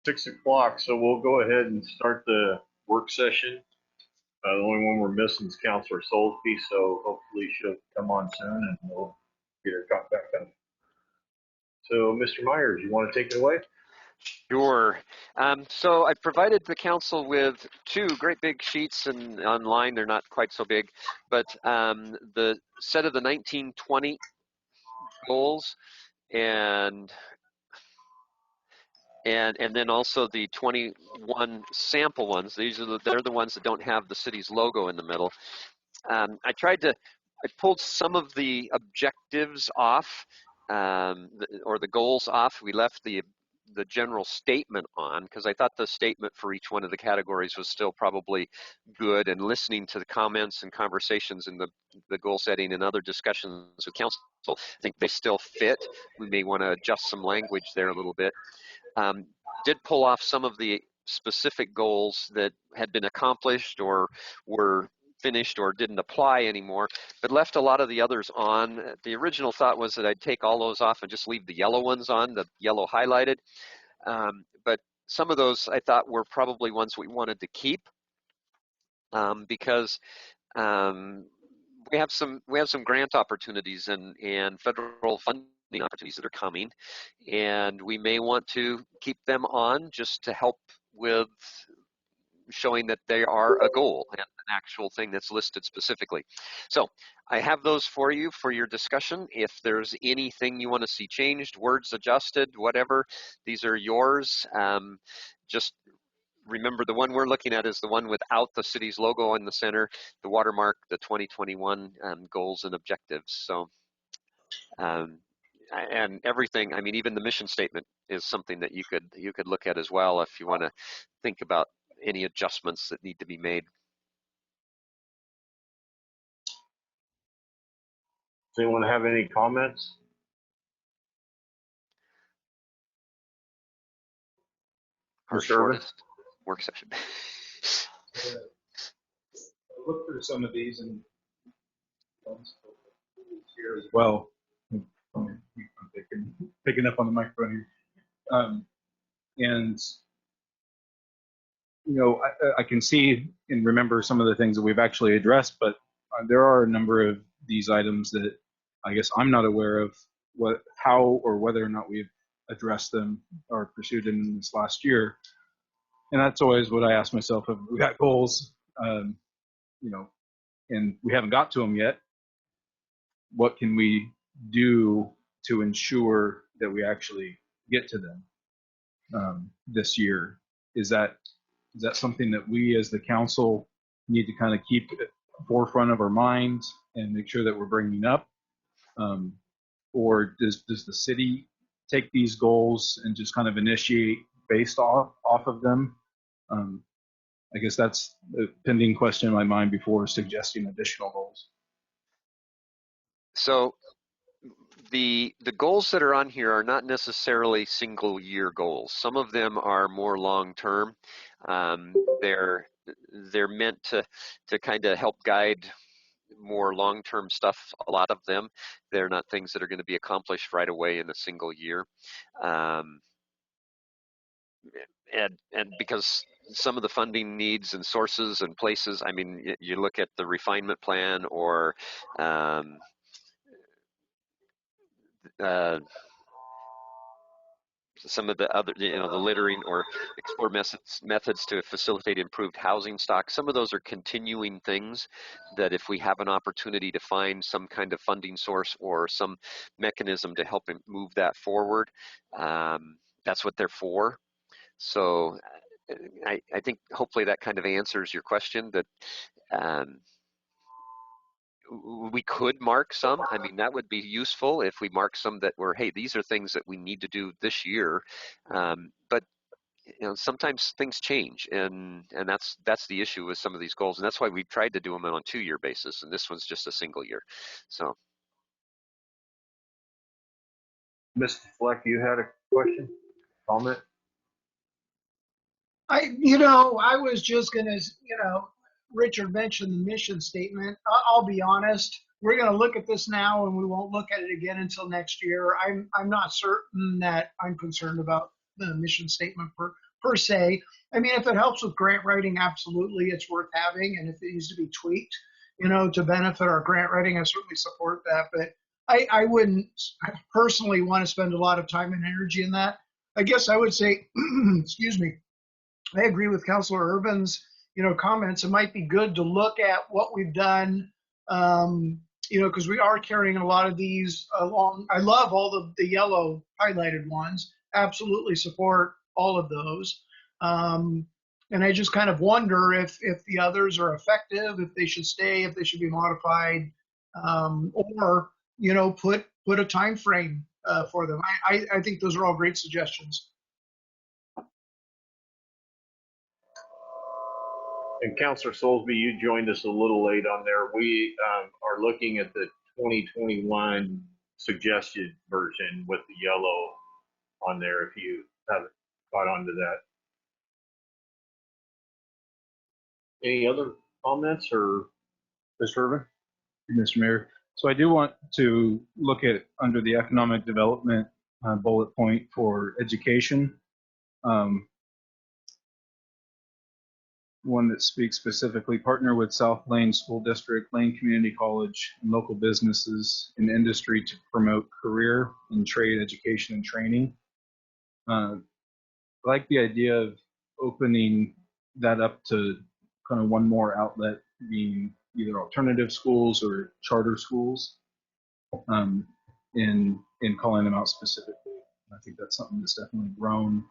6 o'clock, so we'll go ahead and start the work session. The only one we're missing is Counselor Soulsby, so hopefully she'll come on soon and we'll get her caught back up. So, Mr. Myers, you want to take it away? Sure. So I provided the council with two great big sheets, and online they're not quite so big, but the set of the 1920 goals and then also the 21 sample ones. They're the ones that don't have the city's logo in the middle. I pulled some of the objectives off, or the goals off. We left the general statement on because I thought the statement for each one of the categories was still probably good, and listening to the comments and conversations in the goal setting and other discussions with council, I think they still fit. We may want to adjust some language there a little bit. Did pull off some of the specific goals that had been accomplished or were finished or didn't apply anymore, but left a lot of the others on. The original thought was that I'd take all those off and just leave the yellow ones on, the yellow highlighted. But some of those I thought were probably ones we wanted to keep because we have some grant opportunities and federal funding opportunities that are coming, and we may want to keep them on just to help with showing that they are a goal and an actual thing that's listed specifically. So I have those for you for your discussion. If there's anything you want to see changed, words adjusted, whatever, these are yours. Just remember, the one we're looking at is the one without the city's logo in the center, the watermark, the 2021 goals and objectives. So, and everything, I mean, even the mission statement is something that you could look at as well if you want to think about any adjustments that need to be made. Does anyone have any comments? Our shortest work session. I looked through some of these and here as well. I'm picking up on the microphone here. And you know, I can see and remember some of the things that we've actually addressed, but there are a number of these items that I guess I'm not aware of how or whether or not we've addressed them or pursued them in this last year. And that's always what I ask myself: if we got goals, you know, and we haven't got to them yet, what can we do to ensure that we actually get to them this year? Is that something that we as the council need to kind of keep at the forefront of our minds and make sure that we're bringing up? Or does the city take these goals and just kind of initiate based off of them? I guess that's a pending question in my mind before suggesting additional goals. So the goals that are on here are not necessarily single year goals. Some of them are more long term. They're meant to kind of help guide more long-term stuff. A lot of them, they're not things that are going to be accomplished right away in a single year. And because some of the funding needs and sources and places, I mean, you look at the refinement plan or some of the other, the littering or explore methods to facilitate improved housing stock. Some of those are continuing things that if we have an opportunity to find some kind of funding source or some mechanism to help move that forward, that's what they're for. So I think hopefully that kind of answers your question, that we could mark some. I mean, that would be useful if we mark some that were, hey, these are things that we need to do this year. But sometimes things change, and that's the issue with some of these goals, and that's why we tried to do them on a 2-year basis, and this one's just a single year. So, Mr. Fleck, you had a question, comment? I was just gonna, Richard mentioned the mission statement. I'll be honest, we're gonna look at this now and we won't look at it again until next year. I'm not certain that I'm concerned about the mission statement per se. I mean, if it helps with grant writing, absolutely, it's worth having. And if it needs to be tweaked, to benefit our grant writing, I certainly support that. But I wouldn't personally want to spend a lot of time and energy in that. I guess I would say, excuse me, I agree with Councilor Urban's, comments. It might be good to look at what we've done, because we are carrying a lot of these along. I love all the yellow highlighted ones. Absolutely support all of those. And I just kind of wonder if the others are effective, if they should stay, if they should be modified, or put a time frame for them. I think those are all great suggestions. And Councilor Soulsby, you joined us a little late on there. We are looking at the 2021 suggested version with the yellow on there if you haven't caught on to that. Any other comments or? Mr. Urban? Mr. Mayor. So I do want to look at under the economic development bullet point for education. One that speaks specifically, partner with South Lane School District, Lane Community College, and local businesses and industry to promote career and trade education and training. I like the idea of opening that up to kind of one more outlet, being either alternative schools or charter schools, in calling them out specifically. I think that's something that's definitely grown,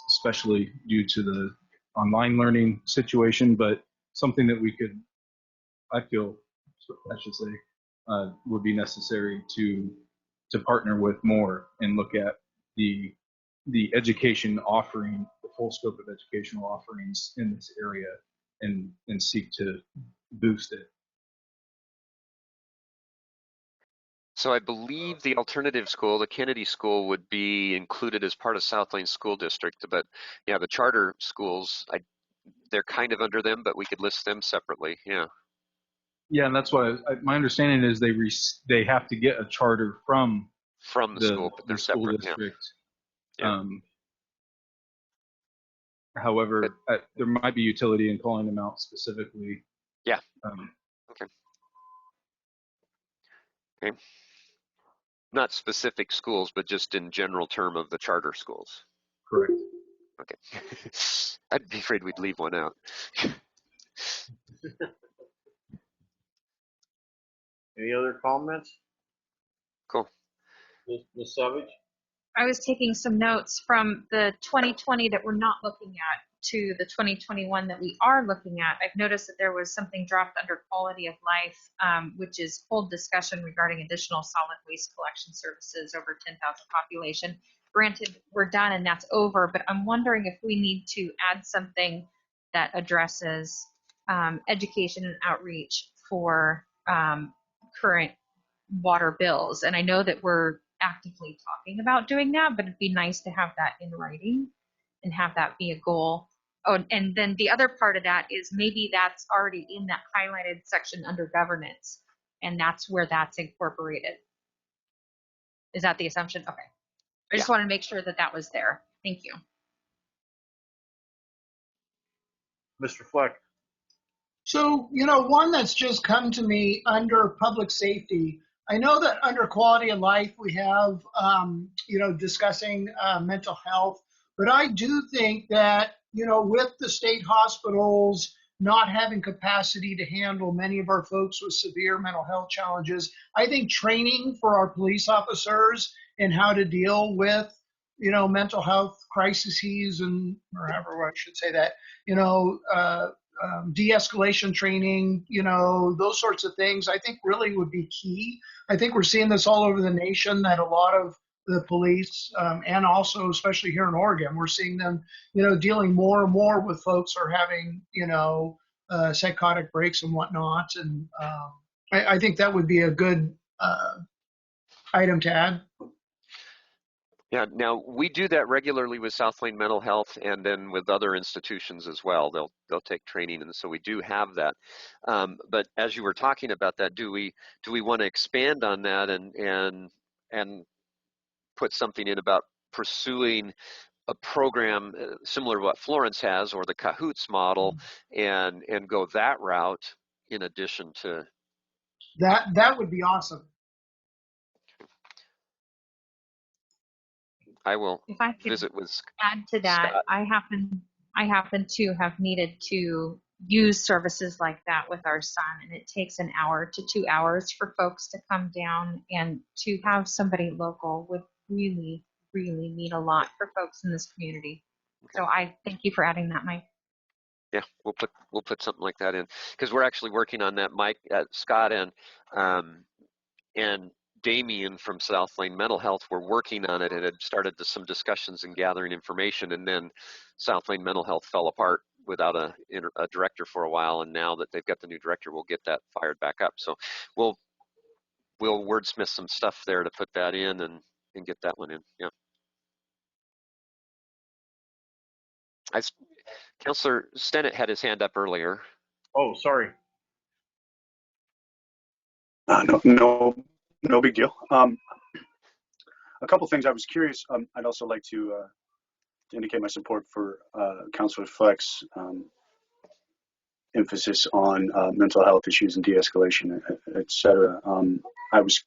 especially due to the online learning situation, but something that we could, I feel, I should say, would be necessary to partner with more and look at the education offering, the full scope of educational offerings in this area, and seek to boost it. So I believe the alternative school, the Kennedy School, would be included as part of South Lane School District. But yeah, the charter schools, they're kind of under them, but we could list them separately. Yeah. Yeah, and that's why my understanding is they have to get a charter from the school, but they're school separate. district. Yeah. However, there might be utility in calling them out specifically. Yeah. Okay. Not specific schools, but just in general term of the charter schools. Correct. Okay. I'd be afraid we'd leave one out. Any other comments? Cool. Ms. Savage? I was taking some notes from the 2020 that we're not looking at to the 2021 that we are looking at. I've noticed that there was something dropped under quality of life, which is hold discussion regarding additional solid waste collection services over 10,000 population. Granted, we're done and that's over, but I'm wondering if we need to add something that addresses education and outreach for current water bills. And I know that we're actively talking about doing that, but it'd be nice to have that in writing and have that be a goal. Oh, and then the other part of that is maybe that's already in that highlighted section under governance, and that's where that's incorporated. Is that the assumption? Okay. I just wanted to make sure that that was there. Thank you. Mr. Fleck? So, one that's just come to me under public safety. I know that under quality of life, we have, discussing mental health, but I do think that, with the state hospitals not having capacity to handle many of our folks with severe mental health challenges, I think training for our police officers in how to deal with, mental health crises and, or however I should say that, de-escalation training, those sorts of things, I think really would be key. I think we're seeing this all over the nation, that a lot of the police, and also especially here in Oregon, we're seeing them, dealing more and more with folks who are having, psychotic breaks and whatnot. And I think that would be a good item to add. Yeah, now we do that regularly with South Lane Mental Health, and then with other institutions as well. They'll take training, and so we do have that. But as you were talking about that, do we want to expand on that and put something in about pursuing a program similar to what Florence has, or the Cahoots model, and go that route in addition to That would be awesome. I will If I could visit with add to that, Scott. I happen to have needed to use services like that with our son, and it takes an hour to 2 hours for folks to come down, and to have somebody local would really, really mean a lot for folks in this community. So I thank you for adding that, Mike. Yeah, we'll put something like that in, because we're actually working on that. Mike, Scott, and Damien from South Lane Mental Health were working on it, and had started some discussions and gathering information, and then South Lane Mental Health fell apart without a director for a while, and now that they've got the new director, we'll get that fired back up. So we'll wordsmith some stuff there to put that in and get that one in. Yeah. Councillor Stennett had his hand up earlier. Oh, sorry. No big deal. A couple things I was curious. I'd also like to indicate my support for Councillor Fleck's emphasis on mental health issues and de-escalation, et cetera. I was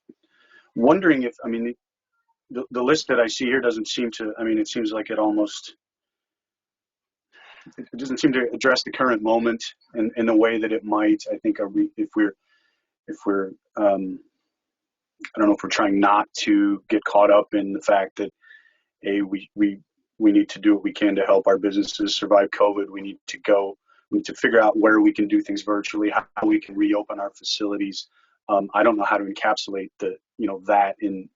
wondering if, I mean, the list that I see here doesn't seem to, I mean, it seems like it doesn't seem to address the current moment in the way that it might. I think if we're I don't know if we're trying not to get caught up in the fact that we need to do what we can to help our businesses survive COVID. We need to figure out where we can do things virtually, how we can reopen our facilities. I don't know how to encapsulate that in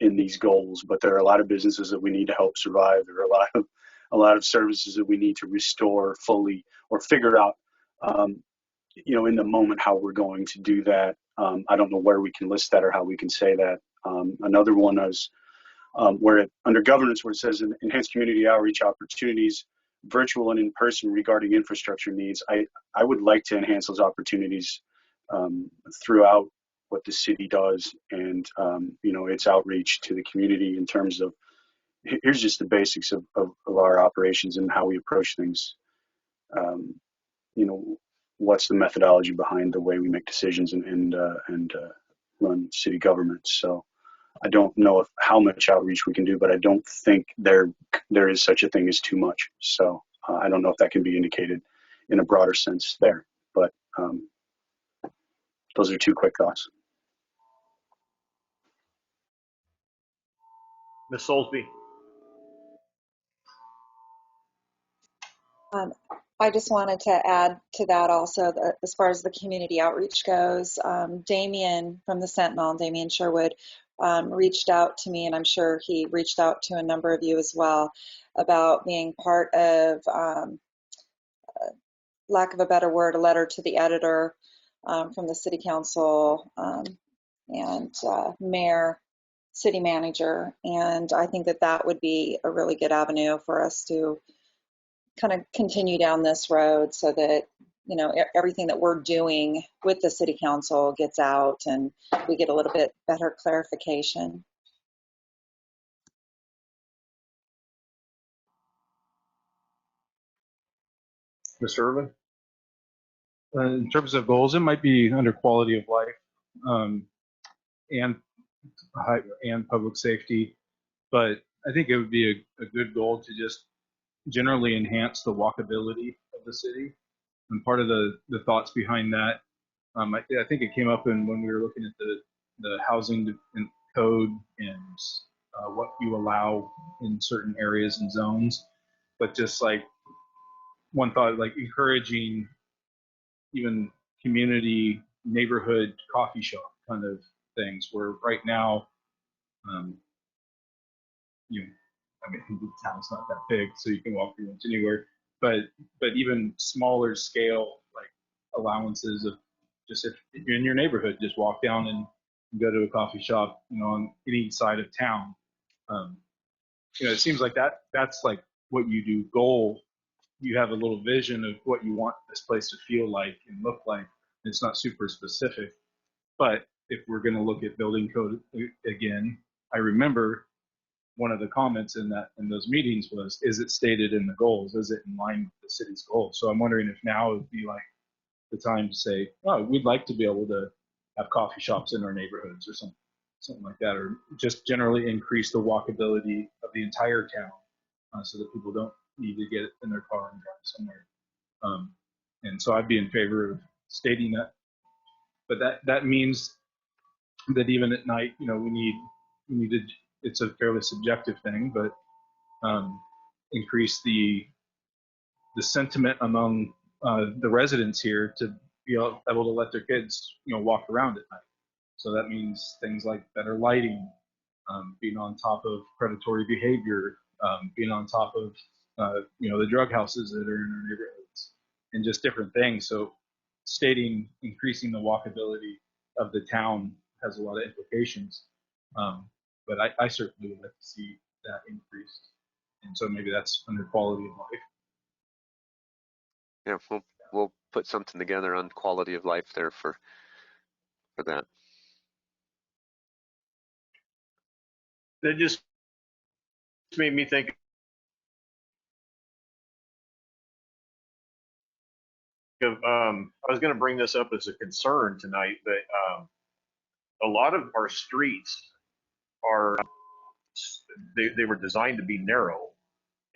these goals, but there are a lot of businesses that we need to help survive. There are a lot of services that we need to restore fully, or figure out in the moment how we're going to do that. I don't know where we can list that or how we can say that. Another one is under governance, where it says enhance community outreach opportunities, virtual and in person, regarding infrastructure needs. I would like to enhance those opportunities throughout what the city does, and its outreach to the community in terms of, here's just the basics of our operations and how we approach things. What's the methodology behind the way we make decisions and run city government. So I don't know how much outreach we can do, but I don't think there is such a thing as too much. So I don't know if that can be indicated in a broader sense there, but those are two quick thoughts. Ms. Soulsby. I just wanted to add to that also, that as far as the community outreach goes, Damien from the Sentinel, Damien Sherwood, reached out to me, and I'm sure he reached out to a number of you as well, about being part of, lack of a better word, a letter to the editor from the city council and mayor, city manager. And I think that would be a really good avenue for us to kind of continue down this road, so that everything that we're doing with the city council gets out and we get a little bit better clarification. Mr. Irvin. In terms of goals, it might be under quality of life and public safety, but I think it would be a good goal to just generally enhance the walkability of the city. And part of the thoughts behind that, I think it came up when we were looking at the housing and code and what you allow in certain areas and zones. But just like one thought, like encouraging even community neighborhood coffee shop kind of things, where right now, the town's not that big, so you can walk pretty much anywhere. But even smaller scale, like allowances of just if you're in your neighborhood, just walk down and go to a coffee shop, on any side of town. It seems like that's like what you do goal. You have a little vision of what you want this place to feel like and look like. It's not super specific, but if we're going to look at building code again, I remember one of the comments in those meetings was, is it stated in the goals? Is it in line with the city's goals? So I'm wondering if now would be like the time to say, oh, we'd like to be able to have coffee shops in our neighborhoods or something like that, or just generally increase the walkability of the entire town so that people don't need to get in their car and drive somewhere. And so I'd be in favor of stating that. But that means that even at night, we need to, it's a fairly subjective thing, but increase the sentiment among the residents here to be able to let their kids, walk around at night. So that means things like better lighting, being on top of predatory behavior, being on top of, the drug houses that are in our neighborhoods, and just different things. So stating increasing the walkability of the town has a lot of implications. But I certainly would like to see that increased. And so maybe that's under quality of life. Yeah, we'll put something together on quality of life there for that. That just made me think of, I was going to bring this up as a concern tonight, but a lot of our streets are, they were designed to be narrow,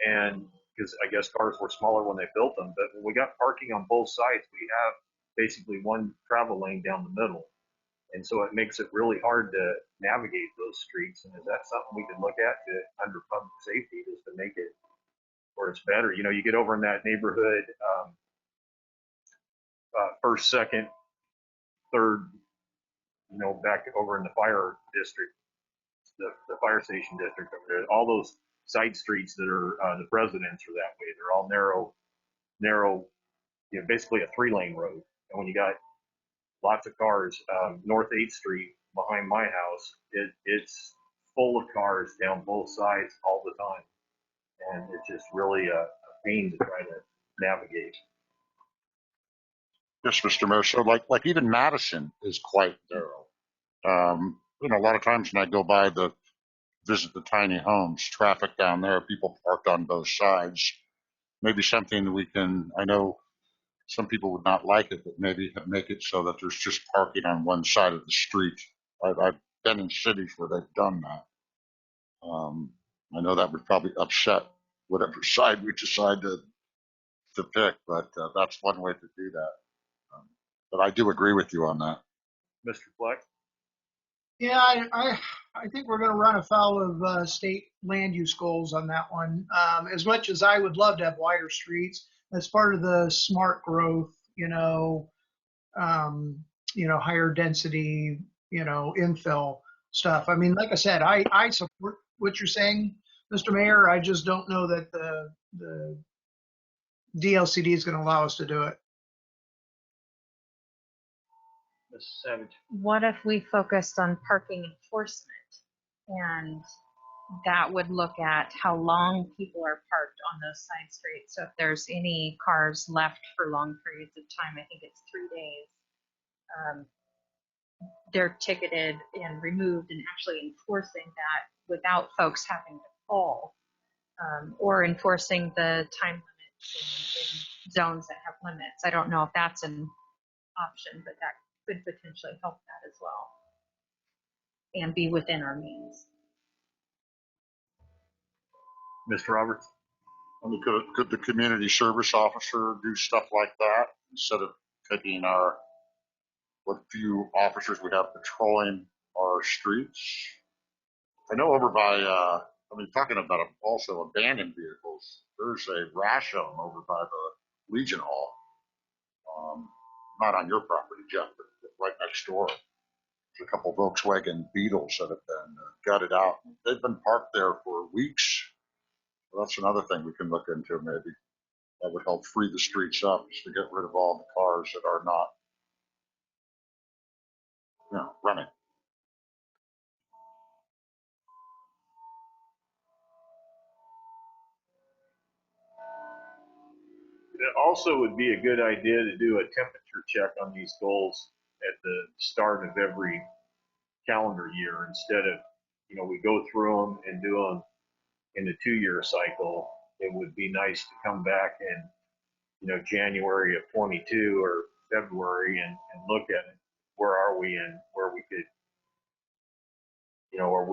and because I guess cars were smaller when they built them, but when we got parking on both sides, we have basically one travel lane down the middle. And so it makes it really hard to navigate those streets. And is that something we could look at under public safety, just to make it where it's better? You get over in that neighborhood, first, second, third, back over in the fire district, the fire station district over there, all those side streets that are the presidents are that way. They're all narrow, basically a 3-lane road. And when you got lots of cars, North 8th Street behind my house, it's full of cars down both sides all the time. And it's just really a pain to try to navigate. Yes, Mr. Mayor. So like even Madison is quite narrow. A lot of times when I go by to visit the tiny homes, traffic down there, people parked on both sides. Maybe something that we can, I know some people would not like it, but maybe make it so that there's just parking on one side of the street. I've been in cities where they've done that. I know that would probably upset whatever side we decide to pick, but that's one way to do that. But I do agree with you on that. Mr. Fleck? Yeah, I think we're going to run afoul of state land use goals on that one. As much as I would love to have wider streets, as part of the smart growth, higher density, infill stuff. I mean, like I said, I support what you're saying, Mr. Mayor. I just don't know that the DLCD is going to allow us to do it. Mrs. Savage? What if we focused on parking enforcement, and that would look at how long people are parked on those side streets? So if there's any cars left for long periods of time, I think it's 3 days, they're ticketed and removed, and actually enforcing that without folks having to call, or enforcing the time limits in zones that have limits. I don't know if that's an option, but that could potentially help that as well and be within our means. Mr. Roberts? I mean, could the community service officer do stuff like that instead of taking what few officers we have patrolling our streets? I know over by, talking about also abandoned vehicles, there's a rash of them over by the Legion Hall. Not on your property, Jeff, but right next door. There's a couple Volkswagen Beetles that have been gutted out. They've been parked there for weeks. Well, that's another thing we can look into maybe. That would help free the streets up, just to get rid of all the cars that are not, running. It also would be a good idea to do a temperature check on these goals at the start of every calendar year, instead of, we go through them and do them in a 2-year cycle, it would be nice to come back in, January of 22 or February and look at it. Where are we and where we could, are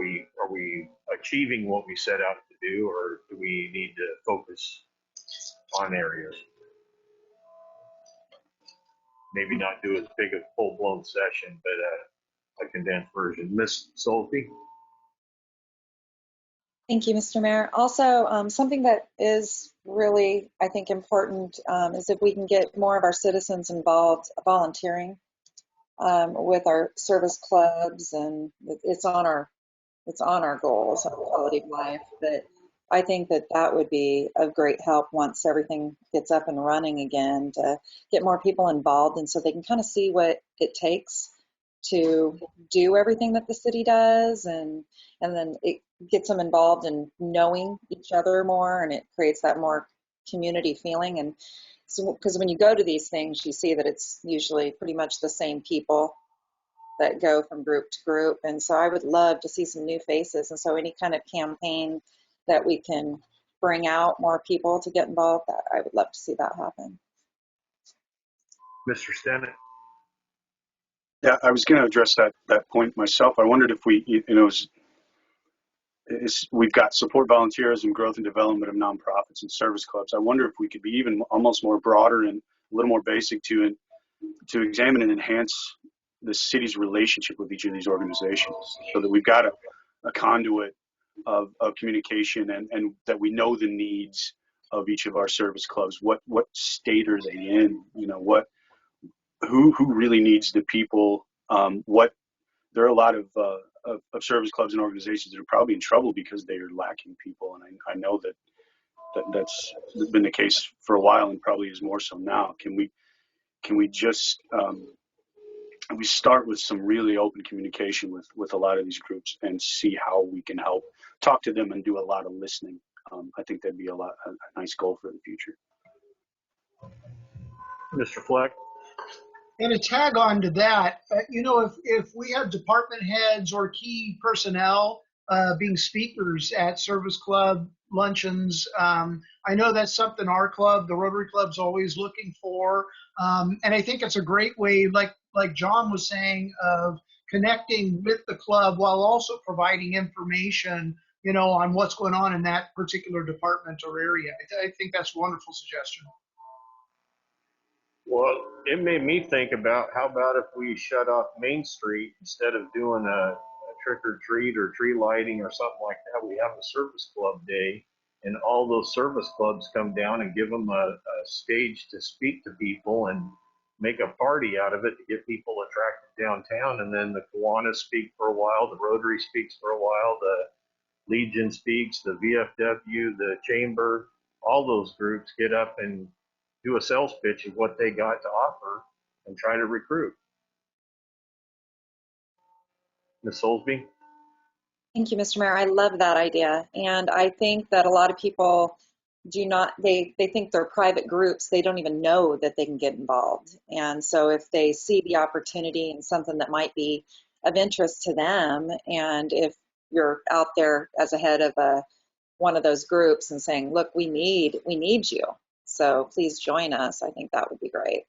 we achieving what we set out to do, or do we need to focus on areas? Maybe not do as big a full-blown session, but a condensed version. Miss Solty? Thank you, Mr. Mayor. Also, something that is really, I think, important is if we can get more of our citizens involved volunteering with our service clubs, and it's on our goals, our quality of life. But I think that would be of great help once everything gets up and running again, to get more people involved, and so they can kind of see what it takes to do everything that the city does, and then it gets them involved in knowing each other more, and it creates that more community feeling. And so, because when you go to these things, you see that it's usually pretty much the same people that go from group to group. And so I would love to see some new faces. And so any kind of campaign that we can bring out more people to get involved, I would love to see that happen. Mr. Stennett? Yeah, I was going to address that point myself. I wondered if we, we've got support volunteerism, growth and development of nonprofits and service clubs. I wonder if we could be even almost more broader and a little more basic to examine and enhance the city's relationship with each of these organizations, so that we've got a conduit of communication, and that we know the needs of each of our service clubs. What state are they in? Who really needs the people? There are a lot of service clubs and organizations that are probably in trouble because they are lacking people, and I know that's been the case for a while, and probably is more so now. Can we just we start with some really open communication with a lot of these groups, and see how we can help talk to them and do a lot of listening? I think that'd be a nice goal for the future. Mr. Fleck? And to tag on to that, if we have department heads or key personnel being speakers at service club luncheons, I know that's something our club, the Rotary Club's always looking for. And I think it's a great way, like John was saying, of connecting with the club while also providing information, on what's going on in that particular department or area. I think that's a wonderful suggestion. Well, it made me think about, how about if we shut off Main Street instead of doing a trick or treat or tree lighting or something like that? We have a service club day, and all those service clubs come down and give them a stage to speak to people and make a party out of it to get people attracted downtown. And then the Kiwanis speak for a while, the Rotary speaks for a while, the Legion speaks, the VFW, the Chamber, all those groups get up and do a sales pitch of what they got to offer and try to recruit. Ms. Soulsby? Thank you, Mr. Mayor. I love that idea. And I think that a lot of people they think they're private groups. They don't even know that they can get involved. And so if they see the opportunity and something that might be of interest to them, and if you're out there as a head of one of those groups and saying, look, we need you, so please join us, I think that would be great.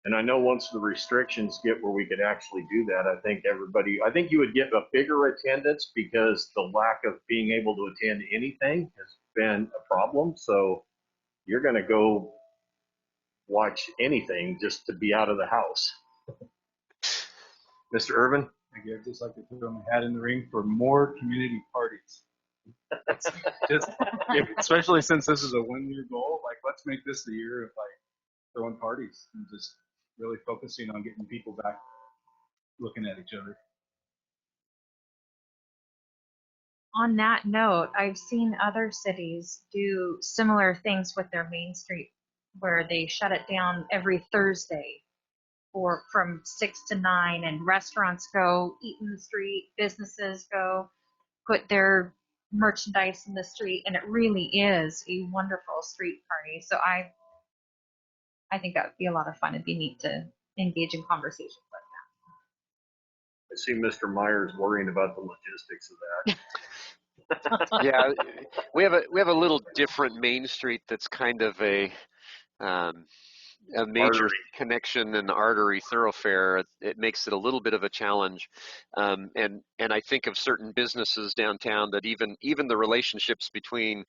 And I know once the restrictions get where we could actually do that, I think you would get a bigger attendance, because the lack of being able to attend anything has been a problem. So you're going to go watch anything just to be out of the house. Mr. Irvin? I'd just like to throw my hat in the ring for more community parties. Especially since this is a 1-year goal, let's make this the year of throwing parties and just really focusing on getting people back looking at each other. On that note, I've seen other cities do similar things with their Main Street, where they shut it down every Thursday or from 6 to 9, and restaurants go eat in the street, businesses go put their merchandise in the street, and it really is a wonderful street party. So I think that would be a lot of fun. It'd be neat to engage in conversations like that. I see Mr. Myers worrying about the logistics of that. Yeah, we have a little different Main Street that's kind of a major Artery. connection and artery thoroughfare. It makes it a little bit of a challenge, and I think of certain businesses downtown that even the relationships between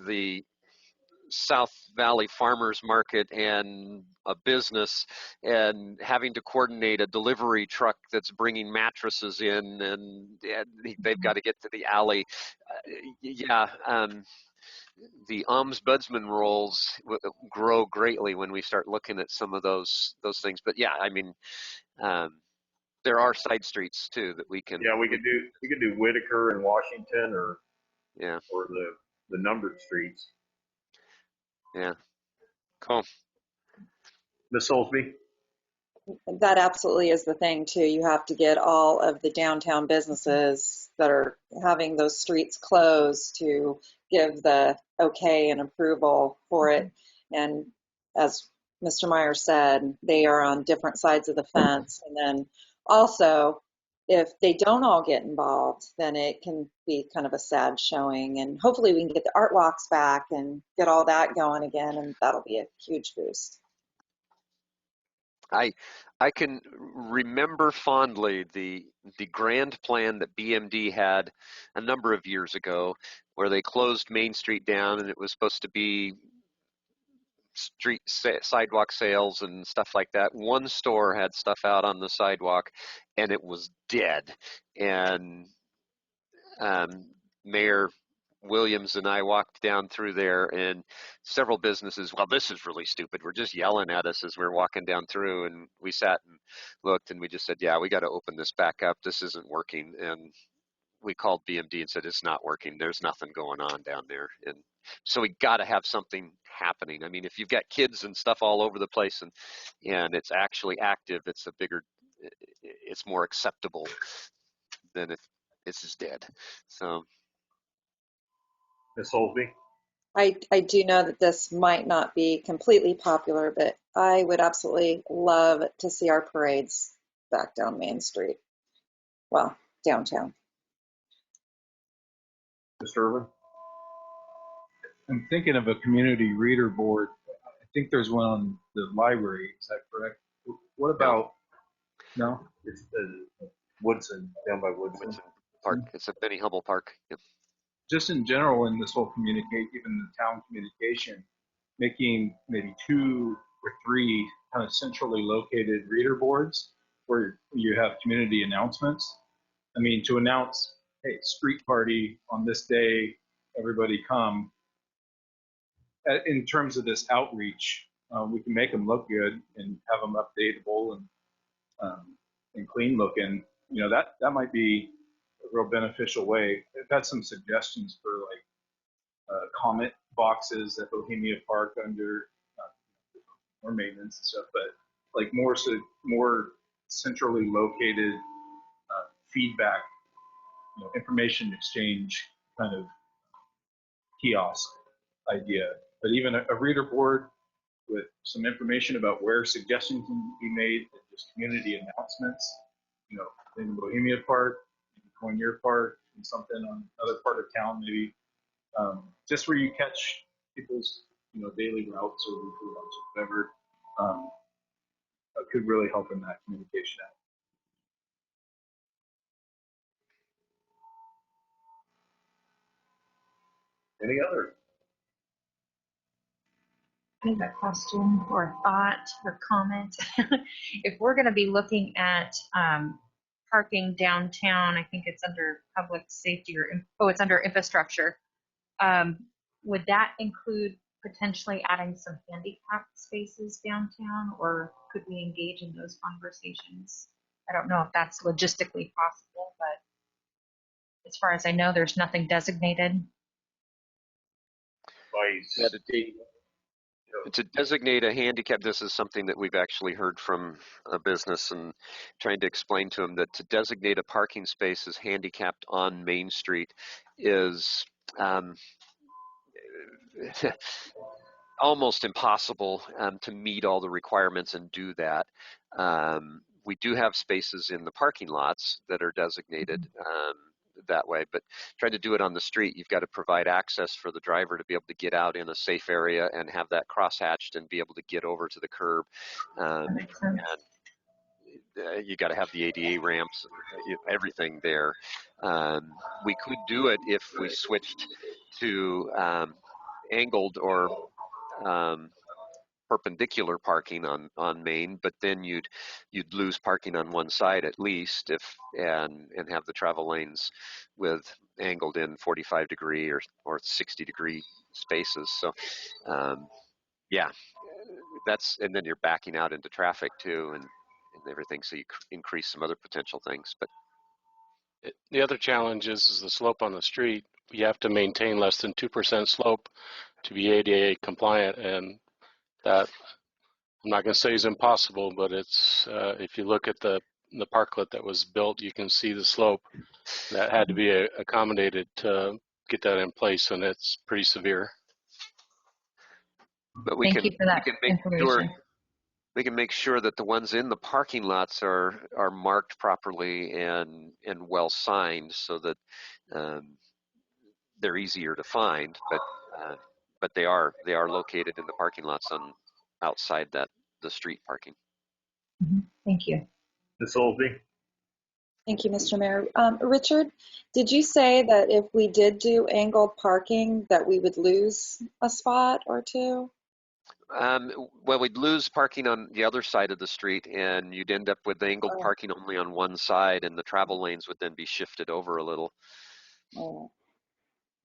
the South Valley Farmers Market and a business, and having to coordinate a delivery truck that's bringing mattresses in, and they've got to get to the alley. Yeah, the ombudsman roles grow greatly when we start looking at some of those things. But yeah, I mean, there are side streets too that we can. Yeah, we could do Whitaker and Washington, or Yeah, the numbered streets. yeah, cool. Miss Soulsby? That absolutely is the thing too. You have to get all of the downtown businesses that are having those streets closed to give the okay and approval for it. And as Mr. Meyer said, they are on different sides of the fence. And then also, if they don't all get involved, then it can be kind of a sad showing. And hopefully we can get the art walks back and get all that going again, and that'll be a huge boost. I can remember fondly the grand plan that BMD had a number of years ago, where they closed Main Street down, and it was supposed to be sidewalk sales and stuff like that. One store had stuff out on the sidewalk, and it was dead. And Mayor Williams and I walked down through there, and several businesses, well, this is really stupid. We're just yelling at us as we're walking down through, and we sat and looked, and we just said, yeah, we got to open this back up. This isn't working. And we called BMD and said, it's not working. There's nothing going on down there. And so we got to have something happening. I mean, if you've got kids and stuff all over the place, and it's actually active, it's more acceptable than if it's just dead. So. Miss Soulsby? I do know that this might not be completely popular, but I would absolutely love to see our parades back down Main Street. Well, downtown. Mr. Irvin? I'm thinking of a community reader board. I think there's one on the library. Is that correct? What about, no? It's Woodson, down by Woodson. Woodson Park. It's at Benny Hubbell Park. Yep. Just in general, in this whole even the town communication, making maybe 2 or 3 kind of centrally located reader boards where you have community announcements. I mean, to announce, hey, street party on this day, everybody come. In terms of this outreach, we can make them look good and have them updatable and clean looking. You know, that might be a real beneficial way. I've had some suggestions for like comment boxes at Bohemia Park under more maintenance and stuff, but like more centrally located feedback, information exchange kind of kiosk idea. But even a reader board with some information about where suggestions can be made, and just community announcements, in Bohemia Park, Coinier Park, and something on another part of town, maybe just where you catch people's, daily routes or weekly routes or whatever, could really help in that communication out. Any other? I have a question or thought or comment. If we're going to be looking at parking downtown, I think it's under public safety it's under infrastructure. Would that include potentially adding some handicap spaces downtown, or could we engage in those conversations? I don't know if that's logistically possible, but as far as I know, there's nothing designated. To designate a handicap, this is something that we've actually heard from a business, and trying to explain to them that to designate a parking space as handicapped on Main Street is almost impossible to meet all the requirements and do that. We do have spaces in the parking lots that are designated. that way. But trying to do it on the street, you've got to provide access for the driver to be able to get out in a safe area and have that crosshatched and be able to get over to the curb. That makes sense. And you got to have the ADA ramps and everything there. We could do it if we switched to angled or perpendicular parking on Main, but then you'd lose parking on one side at least and have the travel lanes with angled in 45-degree or 60-degree spaces. So yeah, and then you're backing out into traffic too and everything, so you increase some other potential things. But the other challenge is the slope on the street. You have to maintain less than 2% slope to be ADA compliant, and that I'm not going to say is impossible, but it's if you look at the parklet that was built, you can see the slope that had to be accommodated to get that in place, and it's pretty severe. But we Thank you for that information. we can make sure that the ones in the parking lots are marked properly and well signed, so that they're easier to find. But they are located in the parking lots outside the street parking. Thank you. Ms. Olsby? Thank you, Mr. Mayor. Richard, did you say that if we did do angled parking that we would lose a spot or two? Well, we'd lose parking on the other side of the street, and you'd end up with angled parking only on one side, and the travel lanes would then be shifted over a little. Oh.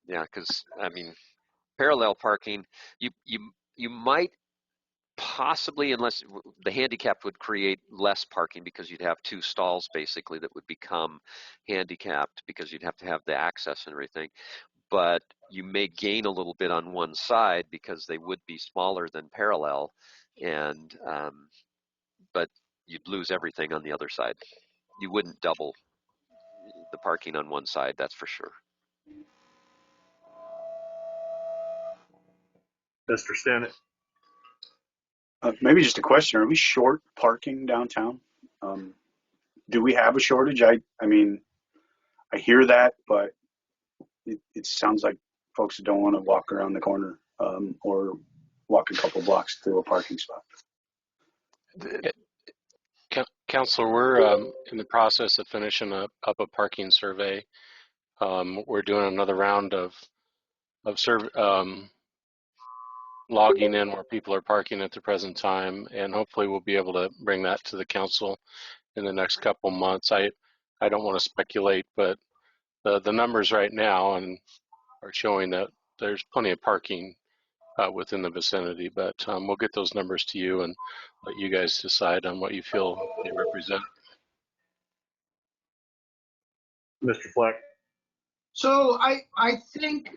Yeah, because I mean, parallel parking, you might possibly, unless the handicapped would create less parking because you'd have two stalls basically that would become handicapped because you'd have to have the access and everything. But you may gain a little bit on one side because they would be smaller than parallel, and but you'd lose everything on the other side. You wouldn't double the parking on one side, that's for sure. Mr. Stennett? Maybe just a question. Are we short parking downtown? Do we have a shortage? I mean, I hear that, but it sounds like folks don't want to walk around the corner or walk a couple blocks to a parking spot. Councilor, we're in the process of finishing up a parking survey. We're doing another round of logging in where people are parking at the present time, and hopefully we'll be able to bring that to the council in the next couple months. I don't want to speculate, but the numbers right now are showing that there's plenty of parking within the vicinity, but we'll get those numbers to you and let you guys decide on what you feel they represent. Mr. Fleck? So I think,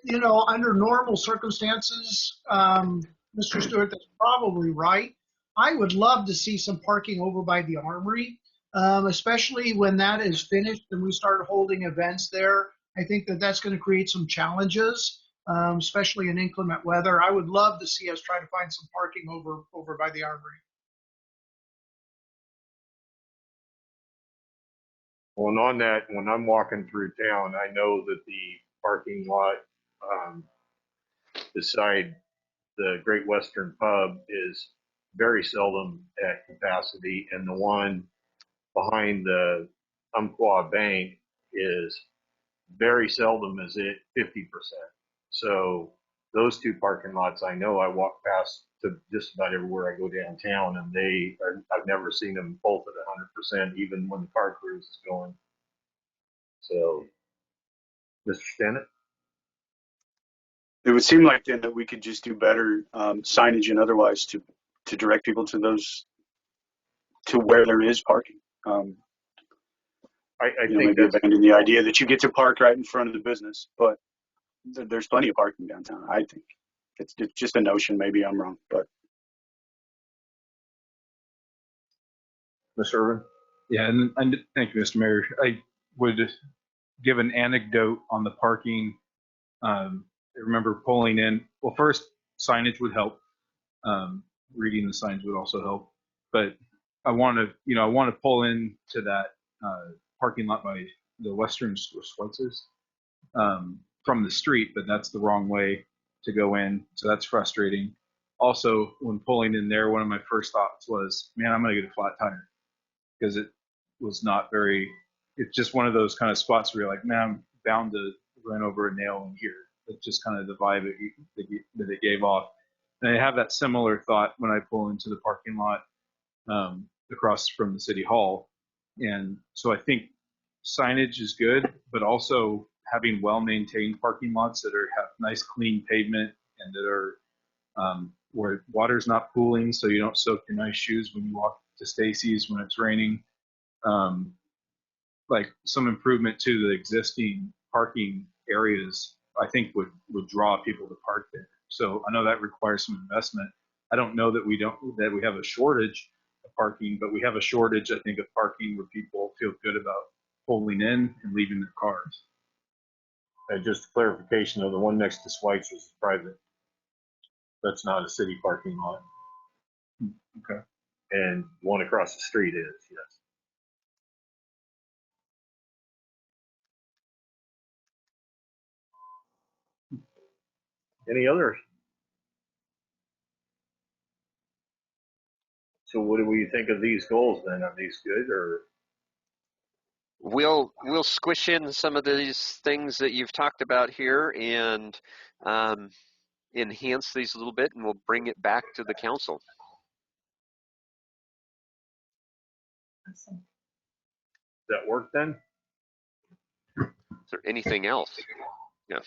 you know, under normal circumstances, Mr. Stewart, that's probably right. I would love to see some parking over by the Armory, especially when that is finished and we start holding events there. I think that that's going to create some challenges, especially in inclement weather. I would love to see us try to find some parking over by the Armory. Well, and on that, when I'm walking through town, I know that the parking lot beside the Great Western Pub is very seldom at capacity, and the one behind the Umpqua Bank is very seldom is it 50%. So those two parking lots, I know I walk past to just about everywhere I go downtown, and I've never seen them both at 100%, even when the car cruise is going. So, Mr. Stennett? It would seem like then that we could just do better signage and otherwise to direct people to where there is parking. I think maybe abandon the idea that you get to park right in front of the business, but there's plenty of parking downtown. I think it's just a notion. Maybe I'm wrong, but. Mr. Irvin? Yeah, and thank you, Mr. Mayor. I would give an anecdote on the parking. I remember pulling in. Well, first, signage would help. Reading the signs would also help. But I want to pull into that parking lot by the western Schweitzers from the street, but that's the wrong way to go in. So that's frustrating. Also, when pulling in there, one of my first thoughts was, man, I'm going to get a flat tire because it was not very, it's just one of those kind of spots where you're like, man, I'm bound to run over a nail in here. It's just kind of the vibe that it gave off. And I have that similar thought when I pull into the parking lot across from the city hall. And so I think signage is good, but also having well-maintained parking lots that have nice clean pavement and that are where water's not pooling, so you don't soak your nice shoes when you walk to Stacy's when it's raining. Like some improvement to the existing parking areas, I think would draw people to park there. So I know that requires some investment. I don't know that we have a shortage of parking, but we have a shortage, I think, of parking where people feel good about pulling in and leaving their cars. Just clarification though, the one next to Swipes is private. That's not a city parking lot. Okay. And one across the street is, yes. Any others? So what do we think of these goals then? Are these good or? We'll squish in some of these things that you've talked about here and enhance these a little bit, and we'll bring it back to the council. Does that work then? Is there anything else? Yeah.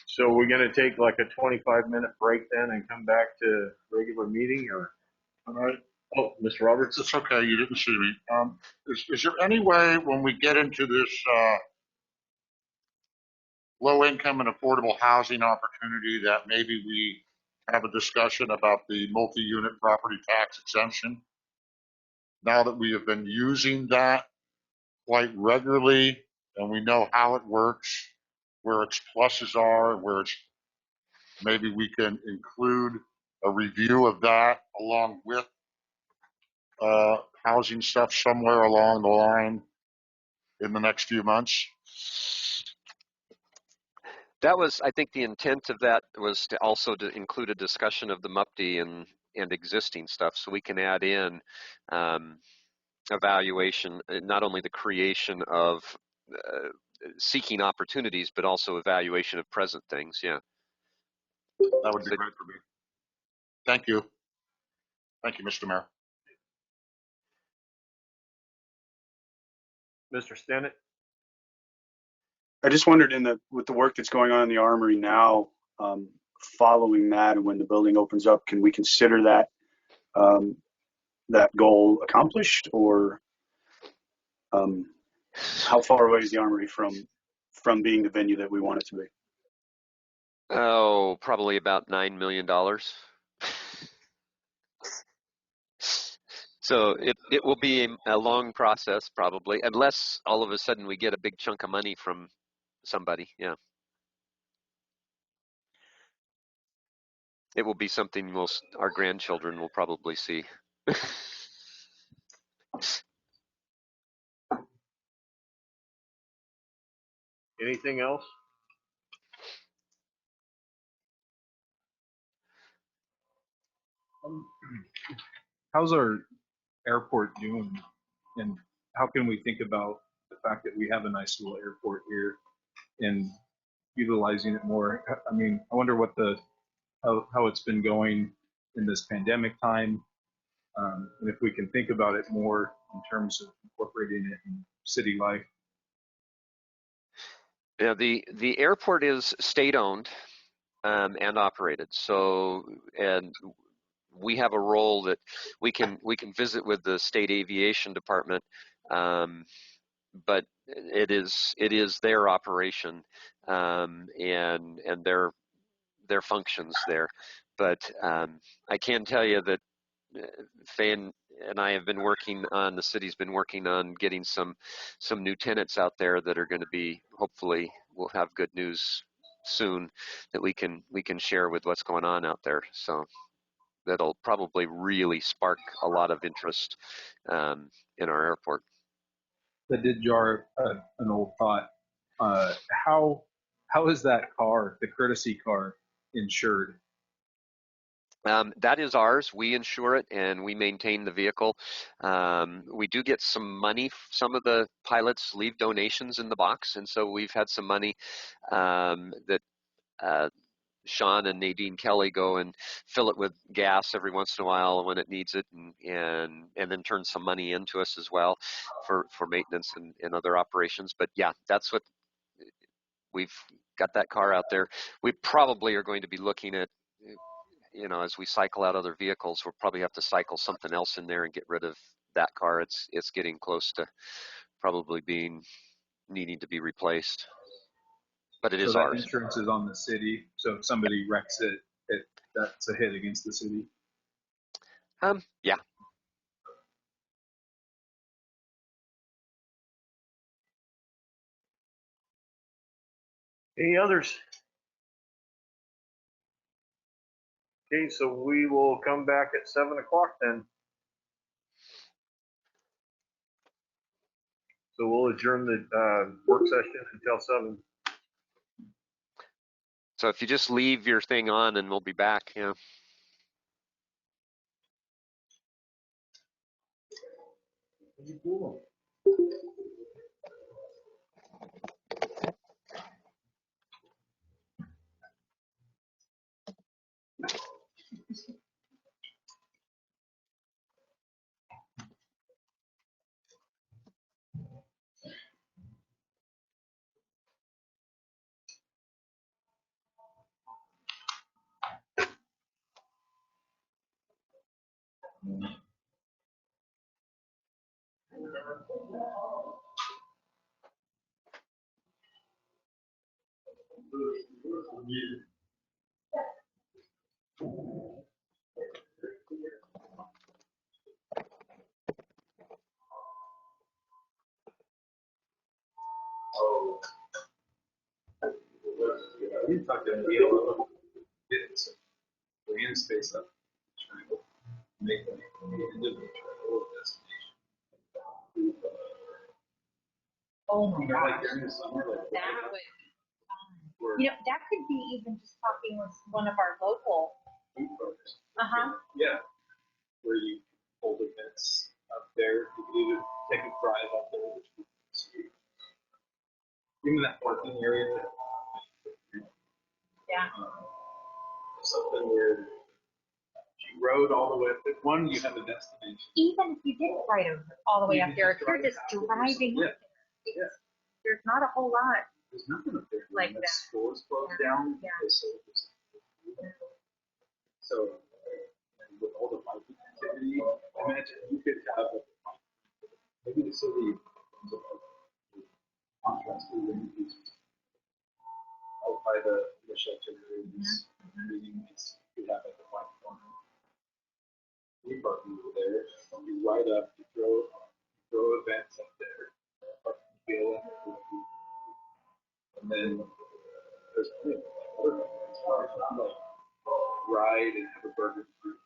So we're going to take like a 25-minute break then and come back to regular meeting, or? All right. Oh, Mr. Roberts. It's okay. You didn't see me. Is there any way when we get into this low income and affordable housing opportunity that maybe we have a discussion about the multi-unit property tax exemption? Now that we have been using that quite regularly and we know how it works, where its pluses are, where it's, maybe we can include a review of that along with housing stuff somewhere along the line in the next few months. That was, I think the intent of that was to also to include a discussion of the MUPD and existing stuff, so we can add in evaluation, not only the creation of seeking opportunities, but also evaluation of present things. Yeah. That would be great for me. Thank you. Thank you, Mr. Mayor. Mr. Stennett? I just wondered with the work that's going on in the armory now, following that and when the building opens up, can we consider that that goal accomplished, or how far away is the armory from being the venue that we want it to be? Oh, probably about $9 million. So it will be a long process probably, unless all of a sudden we get a big chunk of money from somebody. Yeah. It will be something our grandchildren will probably see. Anything else? How's our airport doing, and how can we think about the fact that we have a nice little airport here and utilizing it more? I mean, I wonder what how it's been going in this pandemic time, and if we can think about it more in terms of incorporating it in city life. Yeah, the airport is state owned and operated. So, and we have a role that we can visit with the state aviation department, but it is their operation and their functions there. But I can tell you that Faye and I have been working on, the city's been working on getting some new tenants out there that are going to be, hopefully we'll have good news soon that we can share with what's going on out there. So that'll probably really spark a lot of interest in our airport. that did jar an old thought. How is that car, the courtesy car, insured? That is ours. We insure it and we maintain the vehicle. We do get some money. Some of the pilots leave donations in the box, and so we've had some money that Sean and Nadine Kelly go and fill it with gas every once in a while when it needs it, and then turn some money into us as well for maintenance and other operations. But yeah, that's what we've got, that car out there. We probably are going to be looking at, as we cycle out other vehicles, we'll probably have to cycle something else in there and get rid of that car. It's getting close to probably needing to be replaced. But it is so that ours. Insurance is on the city. So if somebody wrecks it, that's a hit against the city. Yeah. Any others? Okay, so we will come back at 7 o'clock then. So we'll adjourn the work session until 7. So if you just leave your thing on, and we'll be back. Yeah. We talked to Neil, get some land space up, trying to make them individual destination. Oh my Like gosh, during the summer, like that would, where that could be even just talking with one of our local. food partners. Uh-huh. Yeah, where you hold events up there. You could either take a drive up there, which would be even that parking area. Yeah. Something where you rode all the way up. One, you have a destination. Even if you didn't ride all the way You up can there, just if you're drive just halfway. driving Yeah. up there, there's not a whole lot. There's nothing up there. Like When that. schools closed Yeah. down. Yeah. They sold this. So, and with all the biking activity, imagine you could have maybe the city contrast out by the shelter areas, meetings you could have at the white corner. We parking over there. When you ride up, you throw events up there, parking field, and then there's plenty of other events. Like ride and have a burger fruit.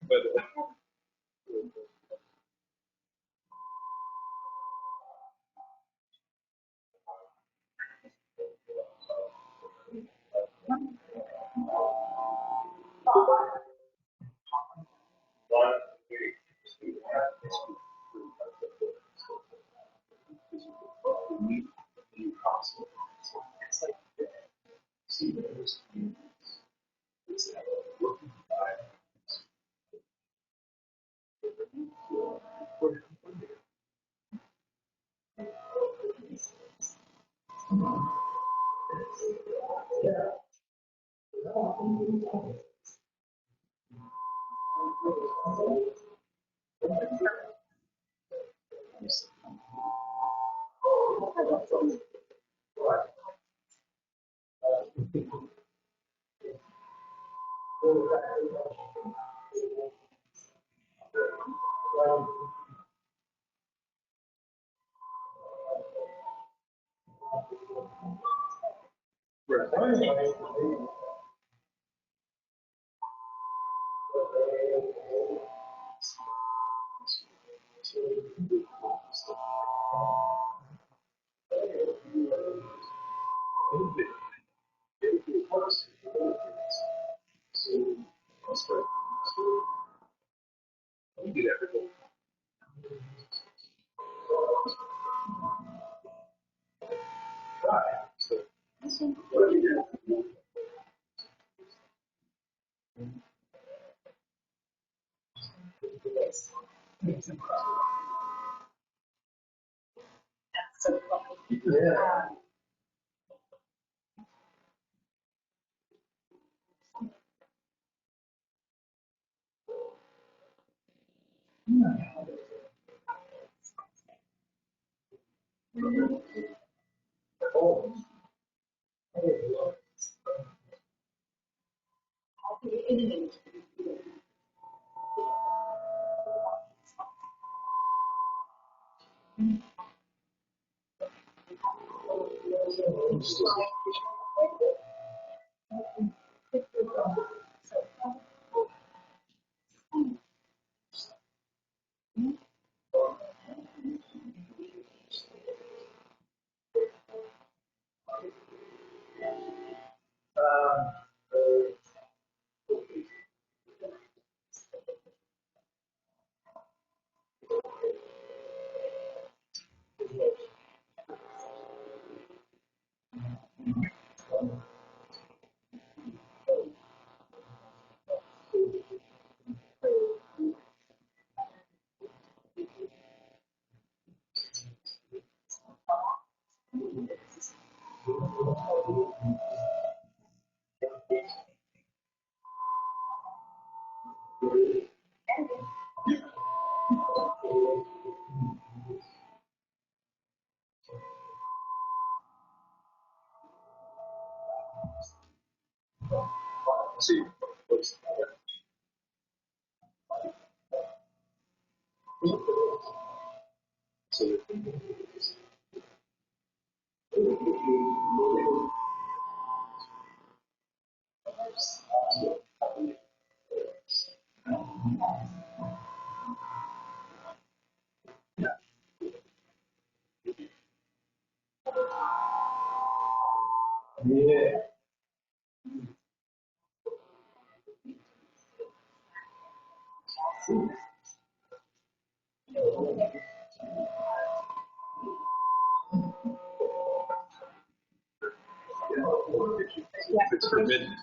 But It's forbidden.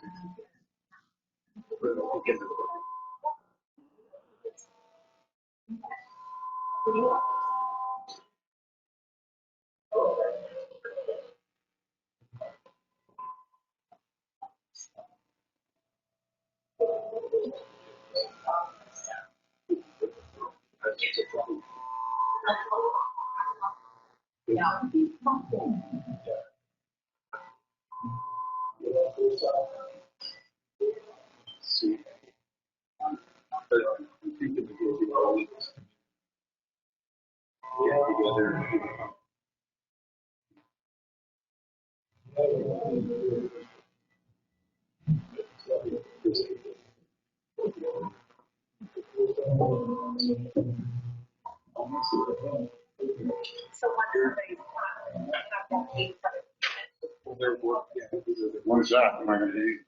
What is that? Am I going to eat?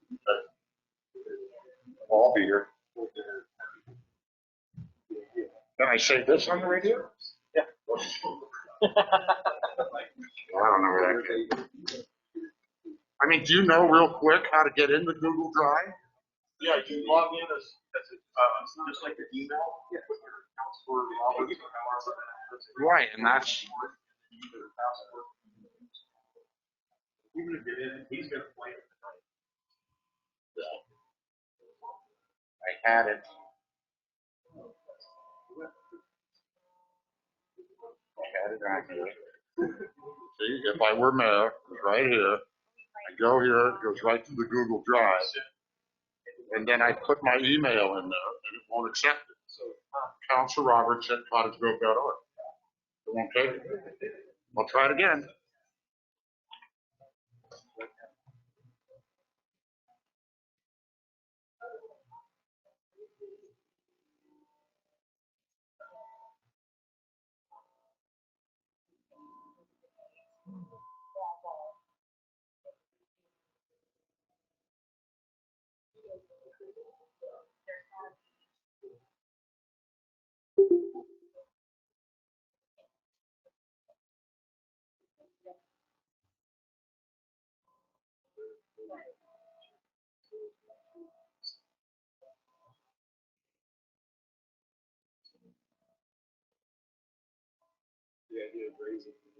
I'll be here. Can I say this on the radio? Yeah. I don't know where that came. I mean, do you know real quick how to get into Google Drive? Yeah, you log in as just like your email. Yeah. Right, and that's Even if it isn't, he's gonna play it tonight. I had it. I had it right here. See, if I were mayor, it's right here. I go here, it goes right to the Google Drive. And then I put my email in there and it won't accept it. So Council Roberts at cottagegrove.org. It won't take it. I'll try it again. The idea of raising the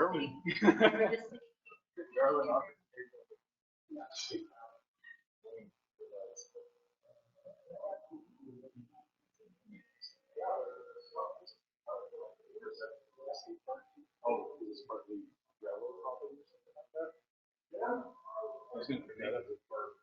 Garland. Garland. Oh, is this partly railroad property or something like that? Yeah. I was gonna bring that up as part of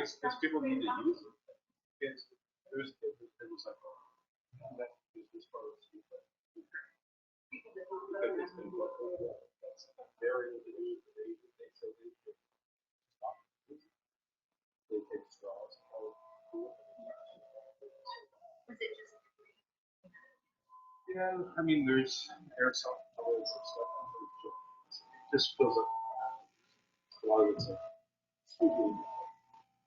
because people need to use it. There was like that is this part of the street. Because it's been that's very to do. They say they take straws. Yeah, I mean, there's airsoft bullets and stuff. It just feels like a lot of it's like speaking.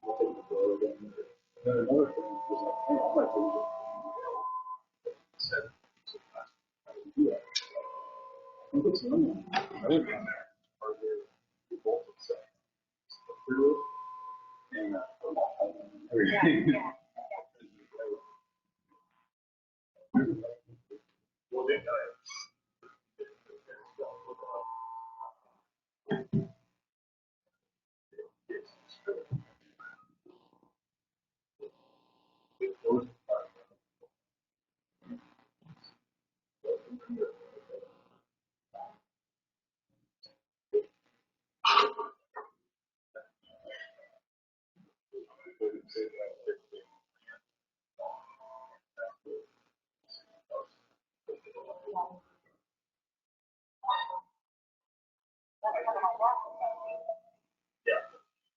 Look at the door again. Then another thing was like, hey, I might leave it. Said, how do you do that? I think it's normal. I didn't know that. Are there people that say through it and everything? Well, they know it.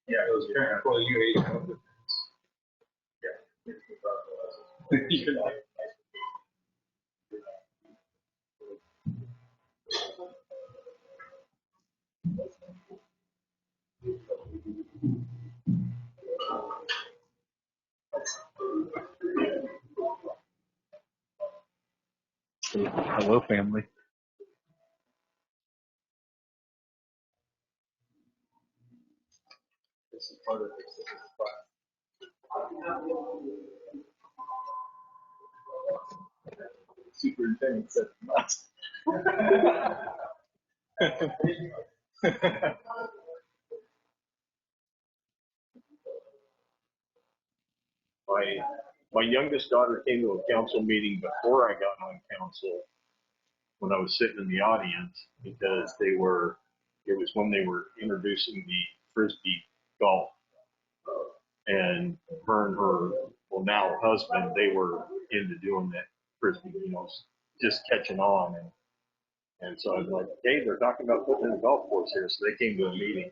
Yeah, it was very well. You ate it. Yeah. Hello, family. This is part of this. Superintendent said not. My youngest daughter came to a council meeting before I got on council when I was sitting in the audience because it was when they were introducing the Frisbee golf. And her and her, well, now husband, they were into doing that frisbee, just catching on. And so I was like, hey, they're talking about putting in a golf course here. So they came to a meeting.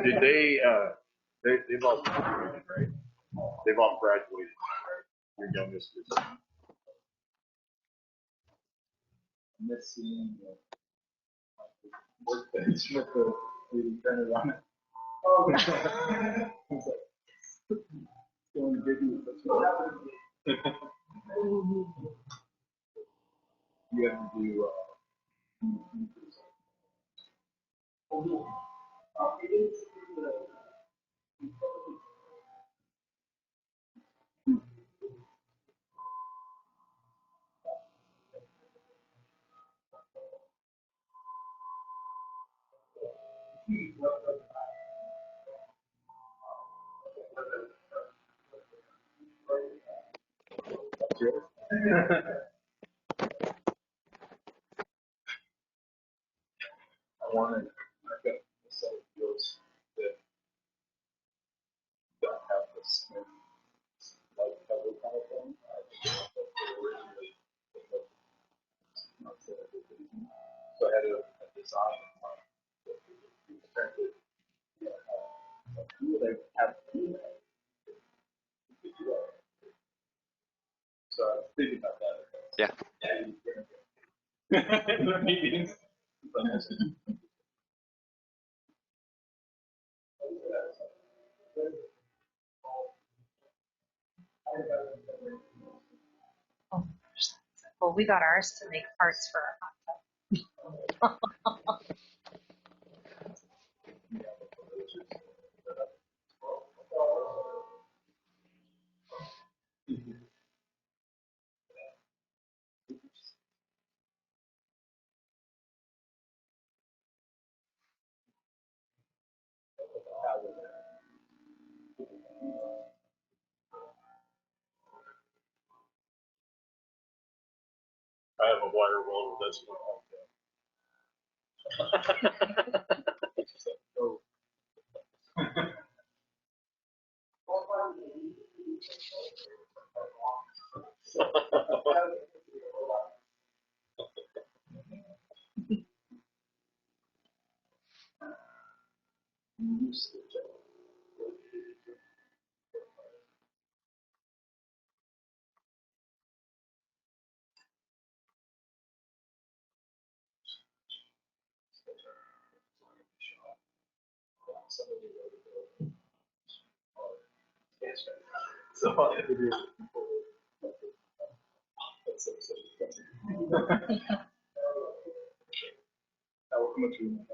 Did they've all graduated, right? They've all graduated, right? Your youngest is. Missing workbench with the 3D printer on it. Going big with this one. You have to do I've got a set of deals that don't have the Smith light cover kind of thing. Originally, so I had a design in mind that we printed. Who would I have to do that? So I was thinking about that. Yeah. The meetings. Well, we got ours to make parts for our hot tub. I have a wire welder that's so I had to do it. How much you want?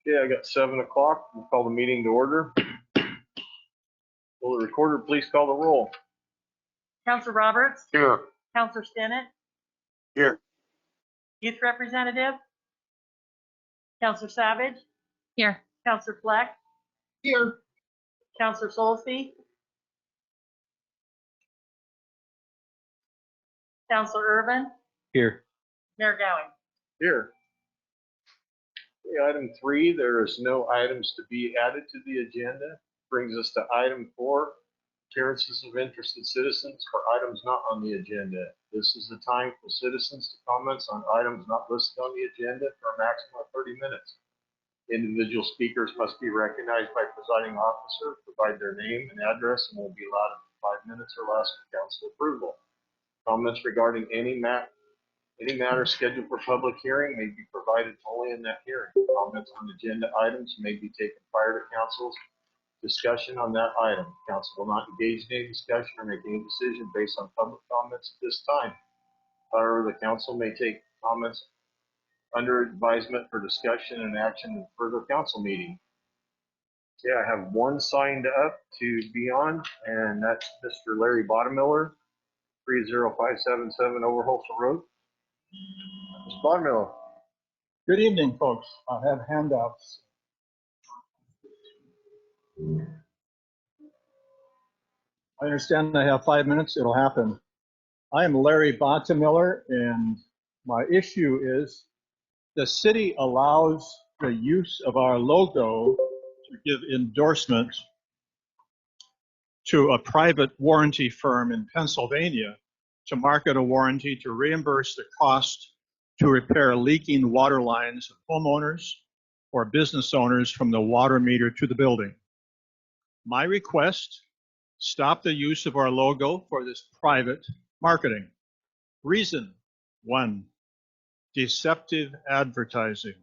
Okay, I got 7 o'clock. We'll call the meeting to order. Will the recorder please call the roll? Counselor Roberts, Here. Counselor Stinnett, Here. Youth Representative, Counselor Savage, Here. Counselor Fleck, Here. Counselor Soulsby, Counselor Irvin, Here. Mayor Gowing. Here. Okay, item 3, there is no items to be added to the agenda. Brings us to item 4, appearances of interested citizens for items not on the agenda. This is the time for citizens to comment on items not listed on the agenda for a maximum of 30 minutes. Individual speakers must be recognized by presiding officer, provide their name and address, and will be allowed 5 minutes or less for council approval. Comments regarding any matter scheduled for public hearing may be provided only in that hearing. Comments on agenda items may be taken prior to council's discussion on that item. Council will not engage in any discussion or make any decision based on public comments at this time. However, the council may take comments under advisement for discussion and action in further council meeting. Yeah, I have one signed up to be on, and that's Mr. Larry Bottomiller, 30577 Overholser Road. Mr. Bottomiller. Good evening, folks. I have handouts. I understand I have 5 minutes. It'll happen. I am Larry Bottomiller, and my issue is the city allows the use of our logo to give endorsements to a private warranty firm in Pennsylvania to market a warranty to reimburse the cost to repair leaking water lines of homeowners or business owners from the water meter to the building. My request, stop the use of our logo for this private marketing. Reason 1, deceptive advertising.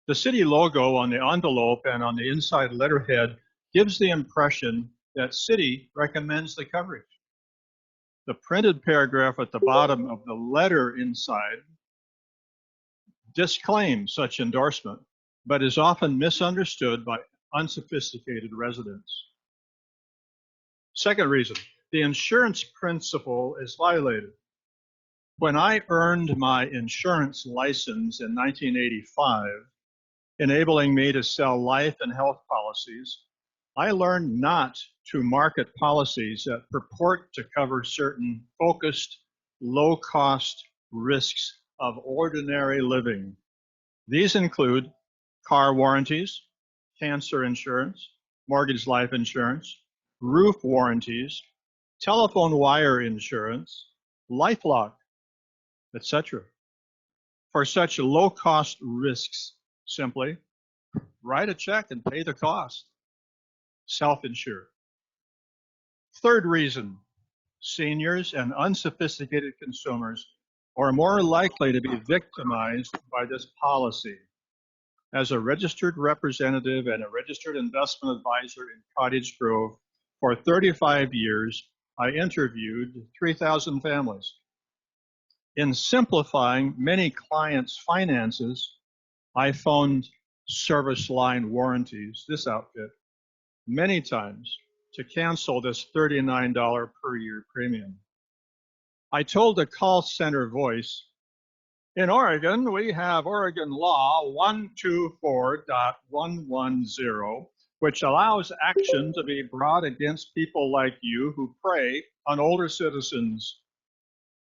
The city logo on the envelope and on the inside letterhead gives the impression that city recommends the coverage. The printed paragraph at the bottom of the letter inside disclaims such endorsement, but is often misunderstood by unsophisticated residents. Second reason, the insurance principle is violated. When I earned my insurance license in 1985, enabling me to sell life and health policies, I learned not to market policies that purport to cover certain focused, low-cost risks of ordinary living. These include car warranties, cancer insurance, mortgage life insurance, roof warranties, telephone wire insurance, LifeLock, etc. For such low-cost risks, simply write a check and pay the cost. Self-insure. Third reason, seniors and unsophisticated consumers are more likely to be victimized by this policy. As a registered representative and a registered investment advisor in Cottage Grove for 35 years, I interviewed 3,000 families. In simplifying many clients' finances, I phoned Service Line Warranties, this outfit, many times to cancel this $39 per year premium. I told the call center voice, in Oregon, we have Oregon Law 124.110, which allows action to be brought against people like you who prey on older citizens.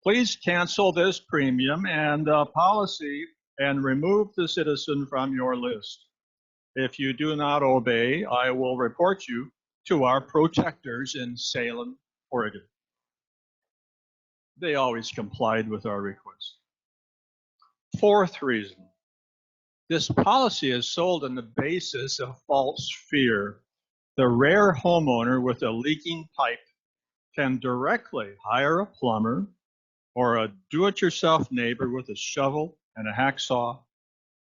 Please cancel this premium and policy and remove the citizen from your list. If you do not obey, I will report you to our protectors in Salem, Oregon. They always complied with our request. Fourth reason, this policy is sold on the basis of false fear. The rare homeowner with a leaking pipe can directly hire a plumber or a do-it-yourself neighbor with a shovel and a hacksaw,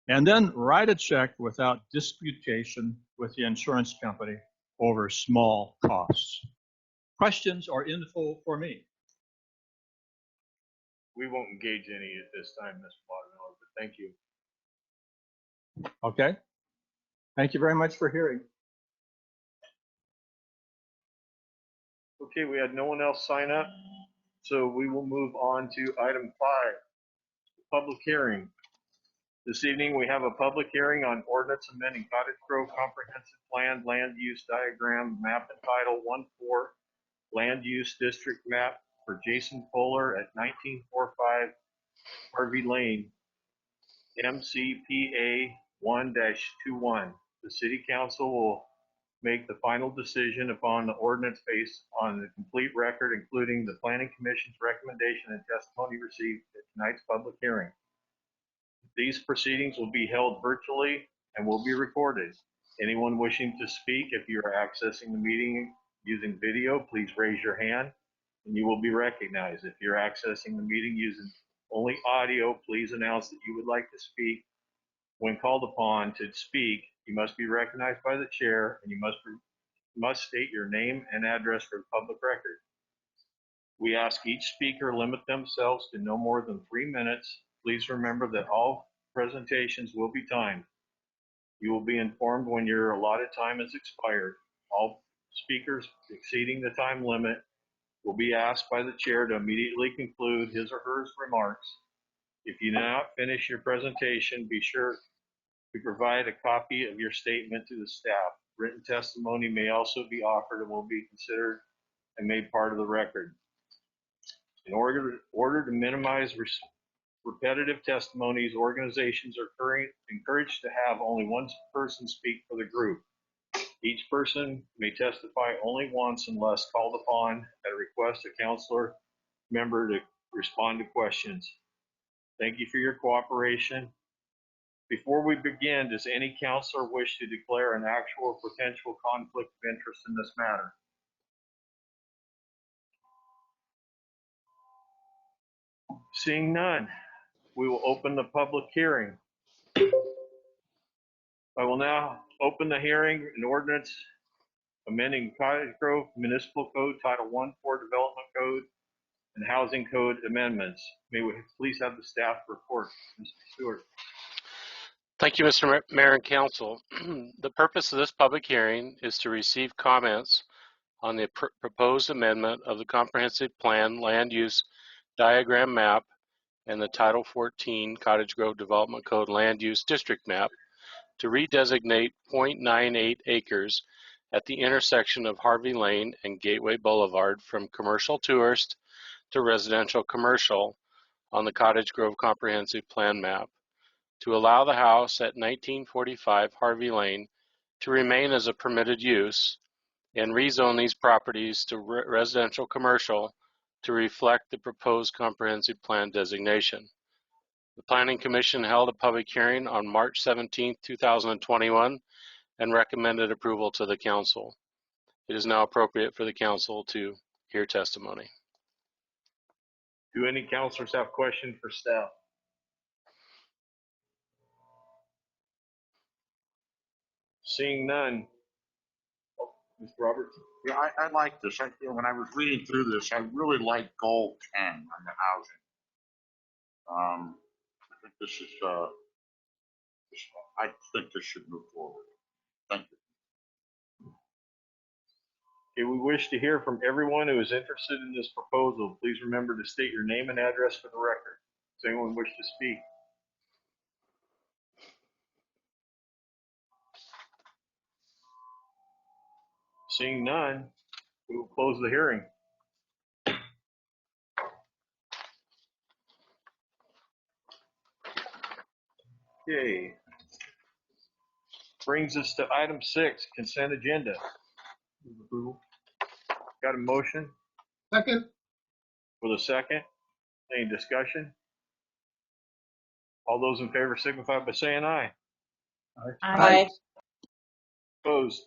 and then write a check without disputation with the insurance company over small costs. Questions or info for me? We won't engage any at this time, Mr. Bottomiller, but thank you. Okay. Thank you very much for hearing. Okay, we had no one else sign up, so we will move on to item 5, public hearing. This evening, we have a public hearing on ordinance amending Cottage Grove Comprehensive Plan Land Use Diagram Map entitled 1-4 Land Use District Map for Jason Fuller at 1945 Harvey Lane, MCPA 1-21. The City Council will make the final decision upon the ordinance based on the complete record, including the Planning Commission's recommendation and testimony received at tonight's public hearing. These proceedings will be held virtually and will be recorded. Anyone wishing to speak, if you are accessing the meeting using video, please raise your hand and you will be recognized. If you're accessing the meeting using only audio, please announce that you would like to speak. When called upon to speak, you must be recognized by the chair and you must state your name and address for the public record. We ask each speaker limit themselves to no more than 3 minutes. Please remember that all presentations will be timed. You will be informed when your allotted time is expired. All speakers exceeding the time limit will be asked by the chair to immediately conclude his or her remarks. If you do not finish your presentation, be sure to provide a copy of your statement to the staff. Written testimony may also be offered and will be considered and made part of the record. In order to minimize repetitive testimonies, organizations are encouraged to have only one person speak for the group. Each person may testify only once unless called upon at a request a councilor member to respond to questions. Thank you for your cooperation. Before we begin, does any councilor wish to declare an actual or potential conflict of interest in this matter? Seeing none, we will open the public hearing. I will now open the hearing in ordinance amending Cottage Grove Municipal Code Title 1-4 Development Code and Housing Code amendments. May we please have the staff report. Mr. Stewart. Thank you, Mr. Mayor and Council. The purpose of this public hearing is to receive comments on the proposed amendment of the Comprehensive Plan Land Use Diagram Map and the Title 14 Cottage Grove Development Code Land Use District Map to redesignate 0.98 acres at the intersection of Harvey Lane and Gateway Boulevard from commercial tourist to residential commercial on the Cottage Grove Comprehensive Plan map to allow the house at 1945 Harvey Lane to remain as a permitted use and rezone these properties to residential commercial to reflect the proposed comprehensive plan designation. The Planning Commission held a public hearing on March 17, 2021 and recommended approval to the council. It is now appropriate for the council to hear testimony. Do any councilors have questions for staff? Seeing none. Oh, Mr. Roberts. Yeah, I like this. When I was reading through this, I really like goal 10 on the housing. I think this is, I think this should move forward. Thank you. Okay, we wish to hear from everyone who is interested in this proposal. Please remember to state your name and address for the record. Does anyone wish to speak? Seeing none, we will close the hearing. Okay. Brings us to item 6, consent agenda. Got a motion Second. with a second? Any discussion? All those in favor signify by saying aye. Aye. Opposed?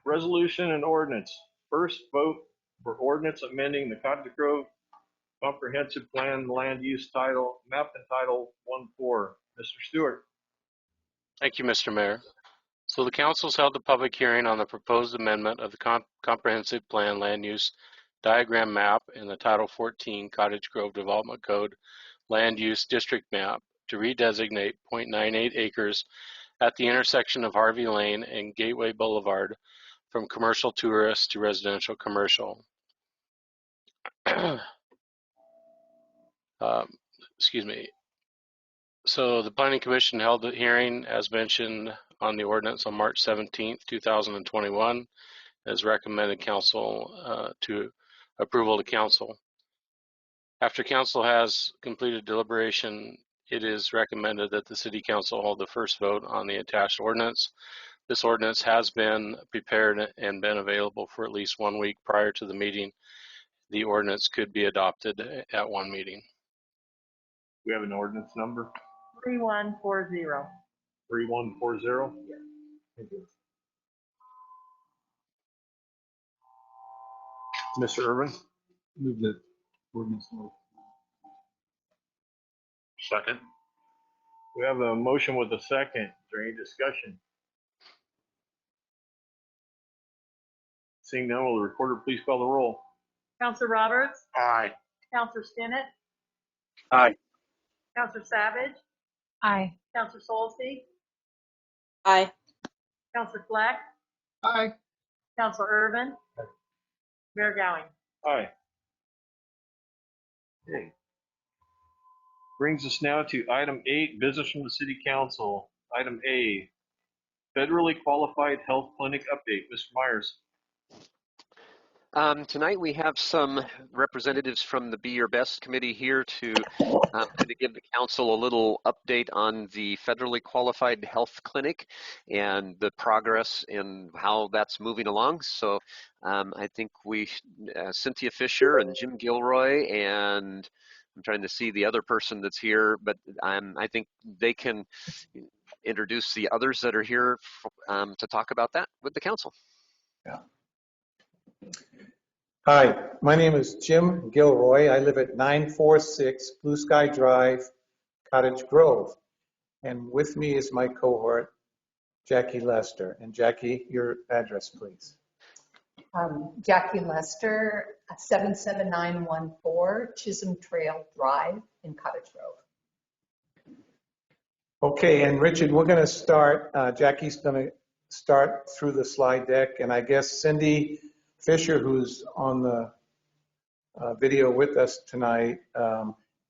Resolution and ordinance. First vote for ordinance amending the Cottage Grove Comprehensive Plan Land Use Title, Map and Title 1-4. Mr. Stewart. Thank you, Mr. Mayor. So the council's held a public hearing on the proposed amendment of the Comprehensive Plan Land Use Diagram Map and the Title 14 Cottage Grove Development Code Land Use District Map to redesignate 0.98 acres at the intersection of Harvey Lane and Gateway Boulevard from commercial tourist to residential commercial. Excuse me. So the Planning Commission held a hearing, as mentioned, on the ordinance on March 17th, 2021, as recommended council to approval to council. After council has completed deliberation, it is recommended that the city council hold the first vote on the attached ordinance. This ordinance has been prepared and been available for at least 1 week prior to the meeting. The ordinance could be adopted at one meeting. We have an ordinance number, 3140. 3140. Thank you. Mr. Irvin? Move that ordinance. Second. We have a motion with a second. Is there any discussion? Seeing none, will the recorder please call the roll? Counselor Roberts, Aye. Counselor Stinnett, Aye. Counselor Savage, Aye. Counselor Solsby, Aye. Counselor Fleck, Aye. Counselor Irvin, Mayor Gowing. Aye. Okay. Brings us now to item 8, business from the city council. Item A, federally qualified health clinic update. Mr. Myers. Tonight we have some representatives from the Be Your Best committee here to kind of give the council a little update on the federally qualified health clinic and the progress and how that's moving along. So I think Cynthia Fisher and Jim Gilroy, and I'm trying to see the other person that's here, but I think they can introduce the others that are here to talk about that with the council. Yeah. Hi, my name is Jim Gilroy. I live at 946 Blue Sky Drive, Cottage Grove. And with me is my cohort, Jackie Lester. And Jackie, your address, please. Jackie Lester, 77914 Chisholm Trail Drive in Cottage Grove. Okay, and Richard, we're going to start. Jackie's going to start through the slide deck. And I guess Cindy Fisher, who's on the video with us tonight,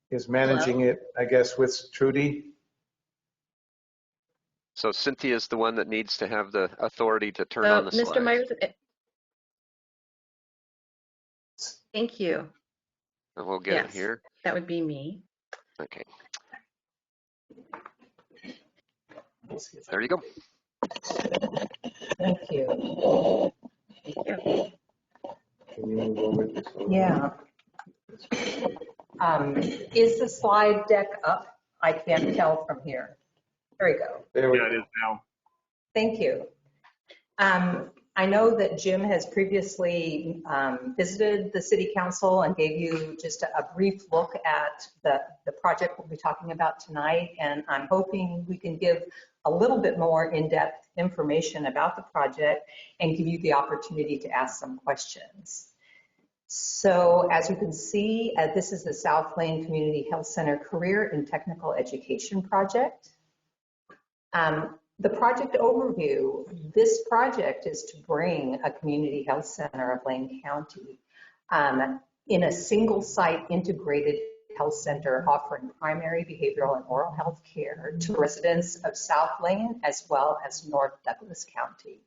is managing it, I guess, with Trudy. So Cynthia is the one that needs to have the authority to turn on the Mr. slide. Myers, thank you. And we'll get it here. That would be me. Okay. There you go. Thank you. Thank you. Can you move over this way? Yeah. Is the slide deck up? I can't tell from here. There we go. There we Yeah, go. it is now. Thank you. I know that Jim has previously visited the city council and gave you just a brief look at the project we'll be talking about tonight. And I'm hoping we can give a little bit more in-depth information about the project and give you the opportunity to ask some questions. So as you can see, this is the South Lane Community Health Center Career and Technical Education Project. The project overview, this project is to bring a community health center of Lane County in a single site integrated health center offering primary behavioral and oral health care to residents of South Lane as well as North Douglas County.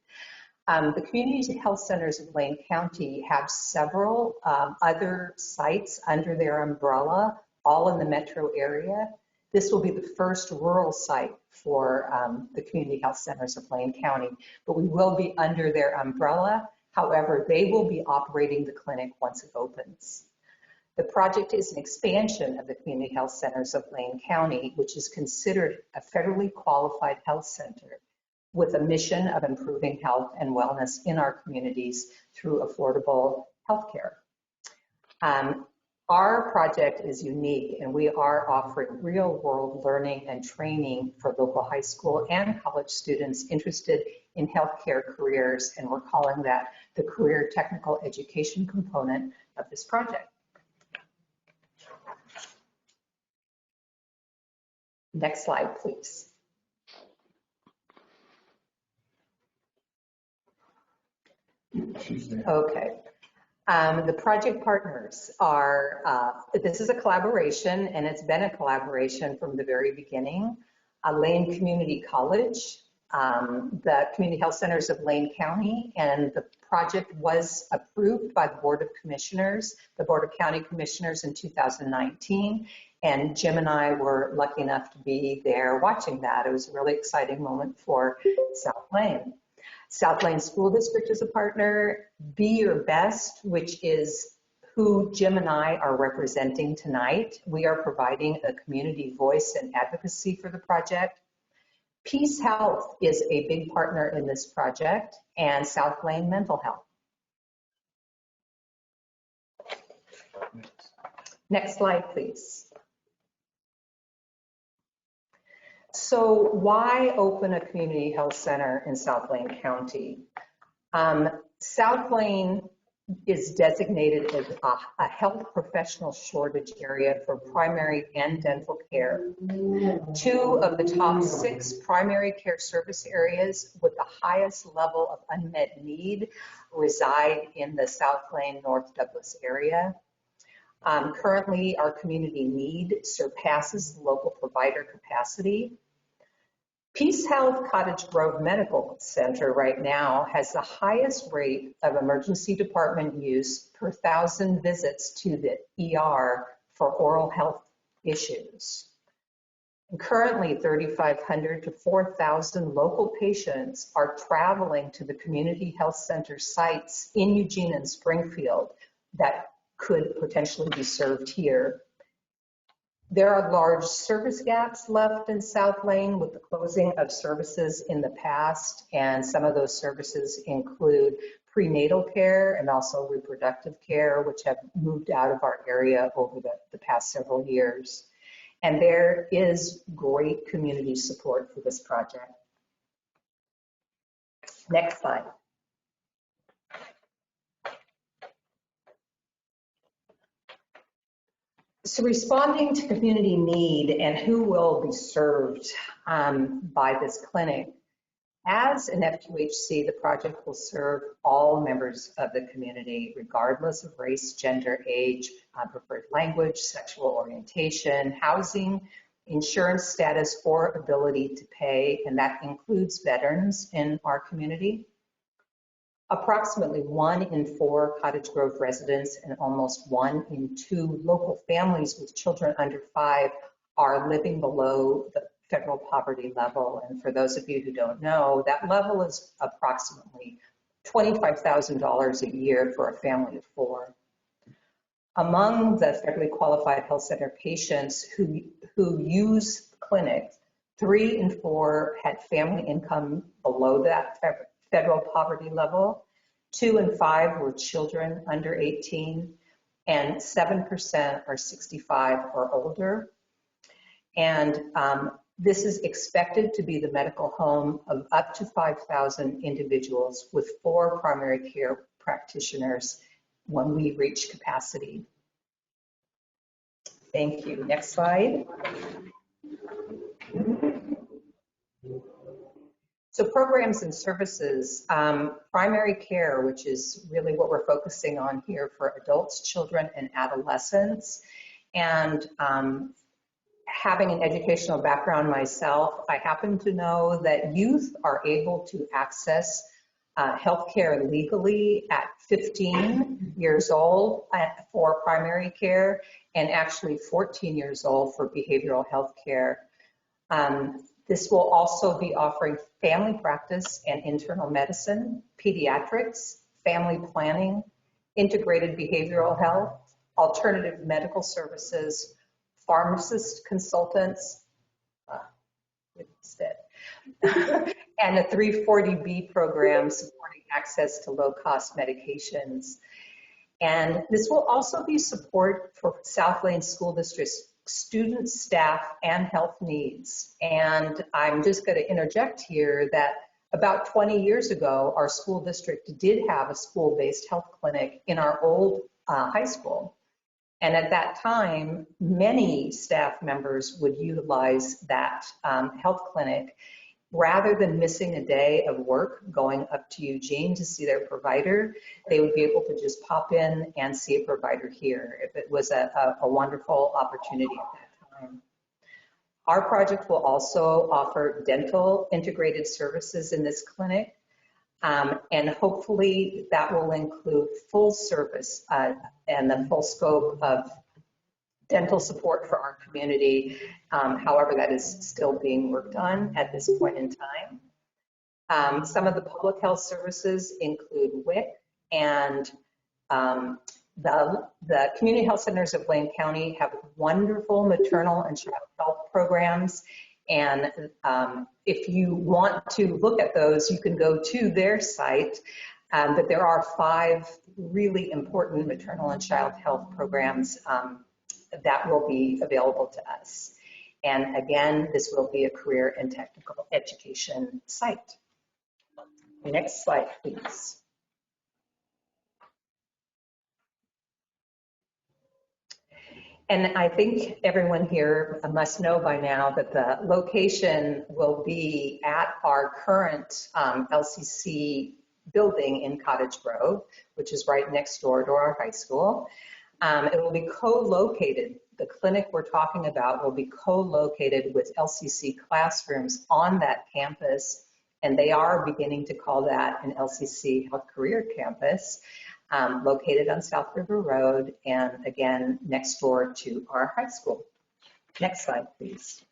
The community health centers of Lane County have several other sites under their umbrella, all in the metro area. This will be the first rural site for the community health centers of Lane County, but we will be under their umbrella. However, they will be operating the clinic once it opens. The project is an expansion of the community health centers of Lane County, which is considered a federally qualified health center with a mission of improving health and wellness in our communities through affordable healthcare. Our project is unique, and we are offering real-world learning and training for local high school and college students interested in healthcare careers, and we're calling that the career technical education component of this project. Next slide, please. Okay. The project partners are, this is a collaboration, and it's been a collaboration from the very beginning. Lane Community College, the Community Health Centers of Lane County, and the project was approved by the Board of Commissioners, the Board of County Commissioners in 2019, and Jim and I were lucky enough to be there watching that. It was a really exciting moment for South Lane. South Lane School District is a partner. Be Your Best, which is who Jim and I are representing tonight. We are providing a community voice and advocacy for the project. Peace Health is a big partner in this project, and South Lane Mental Health. Next slide, please. So why open a community health center in South Lane County? South Lane is designated as a health professional shortage area for primary and dental care. 2 of the top 6 primary care service areas with the highest level of unmet need reside in the South Lane, North Douglas area. Currently, our community need surpasses local provider capacity. Peace Health Cottage Grove Medical Center right now has the highest rate of emergency department use per 1,000 visits to the ER for oral health issues. And currently, 3,500 to 4,000 local patients are traveling to the community health center sites in Eugene and Springfield that could potentially be served here. There are large service gaps left in South Lane with the closing of services in the past, and some of those services include prenatal care and also reproductive care, which have moved out of our area over the past several years. And there is great community support for this project. Next slide. So responding to community need and who will be served by this clinic, as an F2HC, the project will serve all members of the community, regardless of race, gender, age, preferred language, sexual orientation, housing, insurance status, or ability to pay, and that includes veterans in our community. Approximately 1 in 4 Cottage Grove residents and almost 1 in 2 local families with children under 5 are living below the federal poverty level. And for those of you who don't know, that level is approximately $25,000 a year for a family of 4. Among the federally qualified health center patients who use the clinic, 3 in 4 had family income below that federal poverty level, 2 in 5 were children under 18, and 7% are 65 or older. And this is expected to be the medical home of up to 5,000 individuals with 4 primary care practitioners when we reach capacity. Thank you. Next slide. So programs and services, primary care, which is really what we're focusing on here for adults, children, and adolescents. And having an educational background myself, I happen to know that youth are able to access healthcare legally at 15 years old for primary care, and actually 14 years old for behavioral health care. This will also be offering family practice and internal medicine, pediatrics, family planning, integrated behavioral health, alternative medical services, pharmacist consultants, and a 340B program supporting access to low-cost medications. And this will also be support for South Lane School District's students, staff, and health needs. And I'm just going to interject here that about 20 years ago, our school district did have a school-based health clinic in our old high school. And at that time, many staff members would utilize that health clinic. rather than missing a day of work going up to Eugene to see their provider, they would be able to just pop in and see a provider here if it was a wonderful opportunity at that time. Our project will also offer dental integrated services in this clinic, and hopefully that will include full service and the full scope of dental support for our community. However, that is still being worked on at this point in time. Some of the public health services include WIC, and the community health centers of Blaine County have wonderful maternal and child health programs. And if you want to look at those, you can go to their site. But there are 5 really important maternal and child health programs that will be available to us. And again, this will be a career and technical education site. Next slide, please. And I think everyone here must know by now that the location will be at our current LCC building in Cottage Grove, which is right next door to our high school. It will be co-located. The clinic we're talking about will be co-located with LCC classrooms on that campus, and they are beginning to call that an LCC Health Career Campus, located on South River Road, and again, next door to our high school. Next slide, please.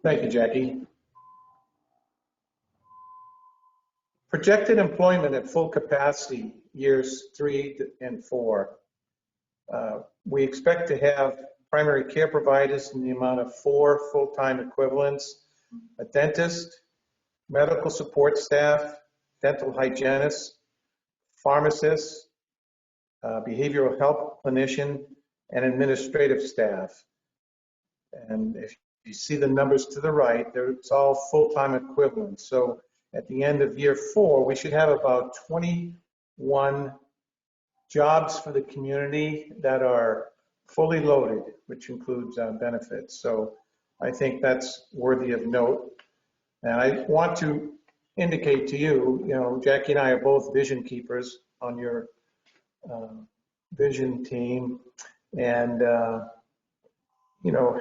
Thank you, Jackie. Projected employment at full capacity, years 3 and 4. We expect to have primary care providers in the amount of 4 full-time equivalents, a dentist, medical support staff, dental hygienists, pharmacists, behavioral health clinician, and administrative staff. And if you see the numbers to the right, it's all full-time equivalents. So at the end of year 4, we should have about 21 jobs for the community that are fully loaded, which includes benefits. So I think that's worthy of note. And I want to indicate to you, Jackie and I are both vision keepers on your vision team. And,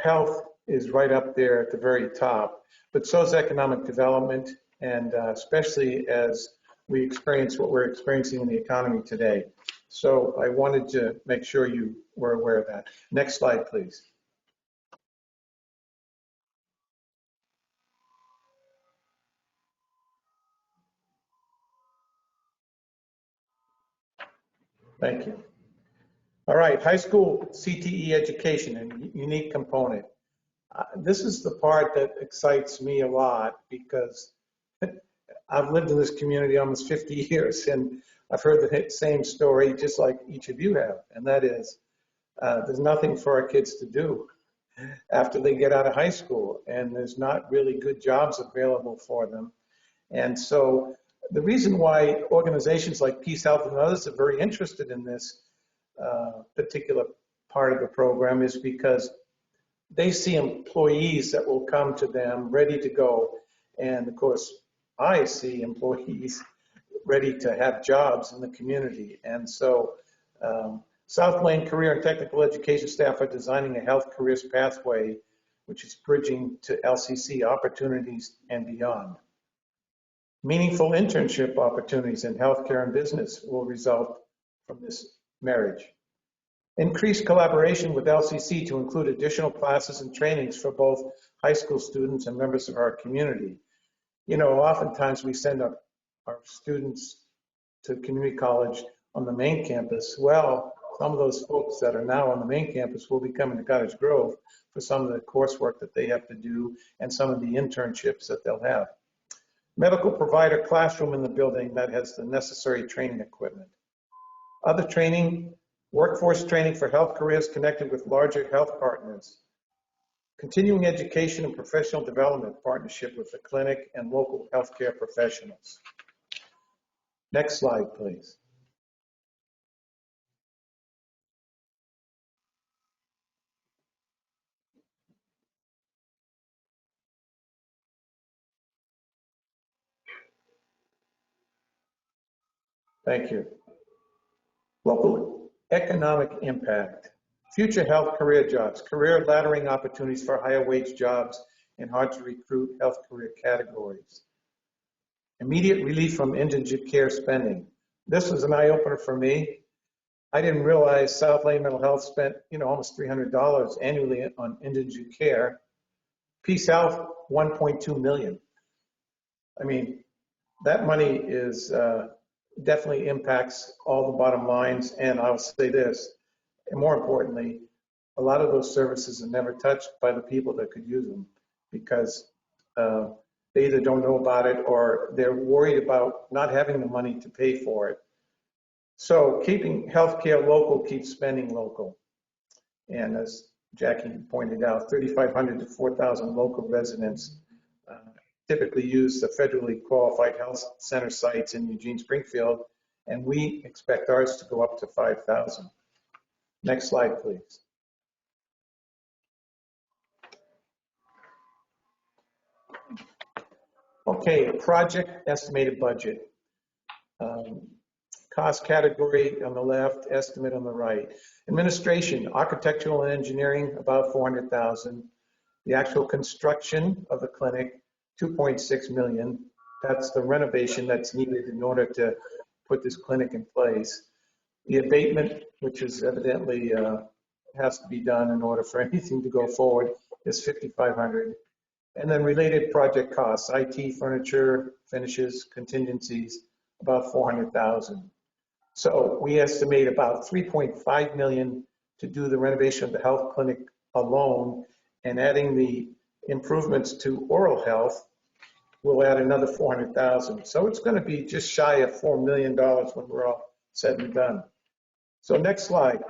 health is right up there at the very top, but so is economic development, and especially as we experience what we're experiencing in the economy today. So I wanted to make sure you were aware of that. Next slide, please. Thank you. All right, high school CTE education, a unique component. This is the part that excites me a lot because I've lived in this community almost 50 years, and I've heard the same story just like each of you have, and that is there's nothing for our kids to do after they get out of high school, and there's not really good jobs available for them. And so the reason why organizations like Peace Health and others are very interested in this particular part of the program is because they see employees that will come to them ready to go. And of course, I see employees ready to have jobs in the community. And so South Lane Career and Technical Education staff are designing a health careers pathway, which is bridging to LCC opportunities and beyond. Meaningful internship opportunities in healthcare and business will result from this marriage. Increased collaboration with LCC to include additional classes and trainings for both high school students and members of our community. Oftentimes we send our students to community college on the main campus. Well, some of those folks that are now on the main campus will be coming to Cottage Grove for some of the coursework that they have to do and some of the internships that they'll have. Medical provider classroom in the building that has the necessary training equipment. Other training, workforce training for health careers connected with larger health partners. Continuing education and professional development partnership with the clinic and local healthcare professionals. Next slide, please. Thank you. Local economic impact. Future health career jobs, career laddering opportunities for higher wage jobs in hard to recruit health career categories. Immediate relief from indigent care spending. This was an eye opener for me. I didn't realize South Lane Mental Health spent, almost $300 annually on indigent care. Peace Health, 1.2 million. I mean, that money is definitely impacts all the bottom lines. And I'll say this, and more importantly, a lot of those services are never touched by the people that could use them because they either don't know about it or they're worried about not having the money to pay for it. So keeping healthcare local keeps spending local. And as Jackie pointed out, 3,500 to 4,000 local residents typically use the federally qualified health center sites in Eugene, Springfield, and we expect ours to go up to 5,000. Next slide, please. Okay, project estimated budget. Cost category on the left, estimate on the right. Administration, architectural and engineering, about 400,000. The actual construction of the clinic, 2.6 million. That's the renovation that's needed in order to put this clinic in place. The abatement, which is evidently has to be done in order for anything to go forward, is 5,500. And then related project costs, IT, furniture, finishes, contingencies, about 400,000. So we estimate about 3.5 million to do the renovation of the health clinic alone, and adding the improvements to oral health will add another 400,000. So it's going to be just shy of $4 million when we're all said and done. So next slide.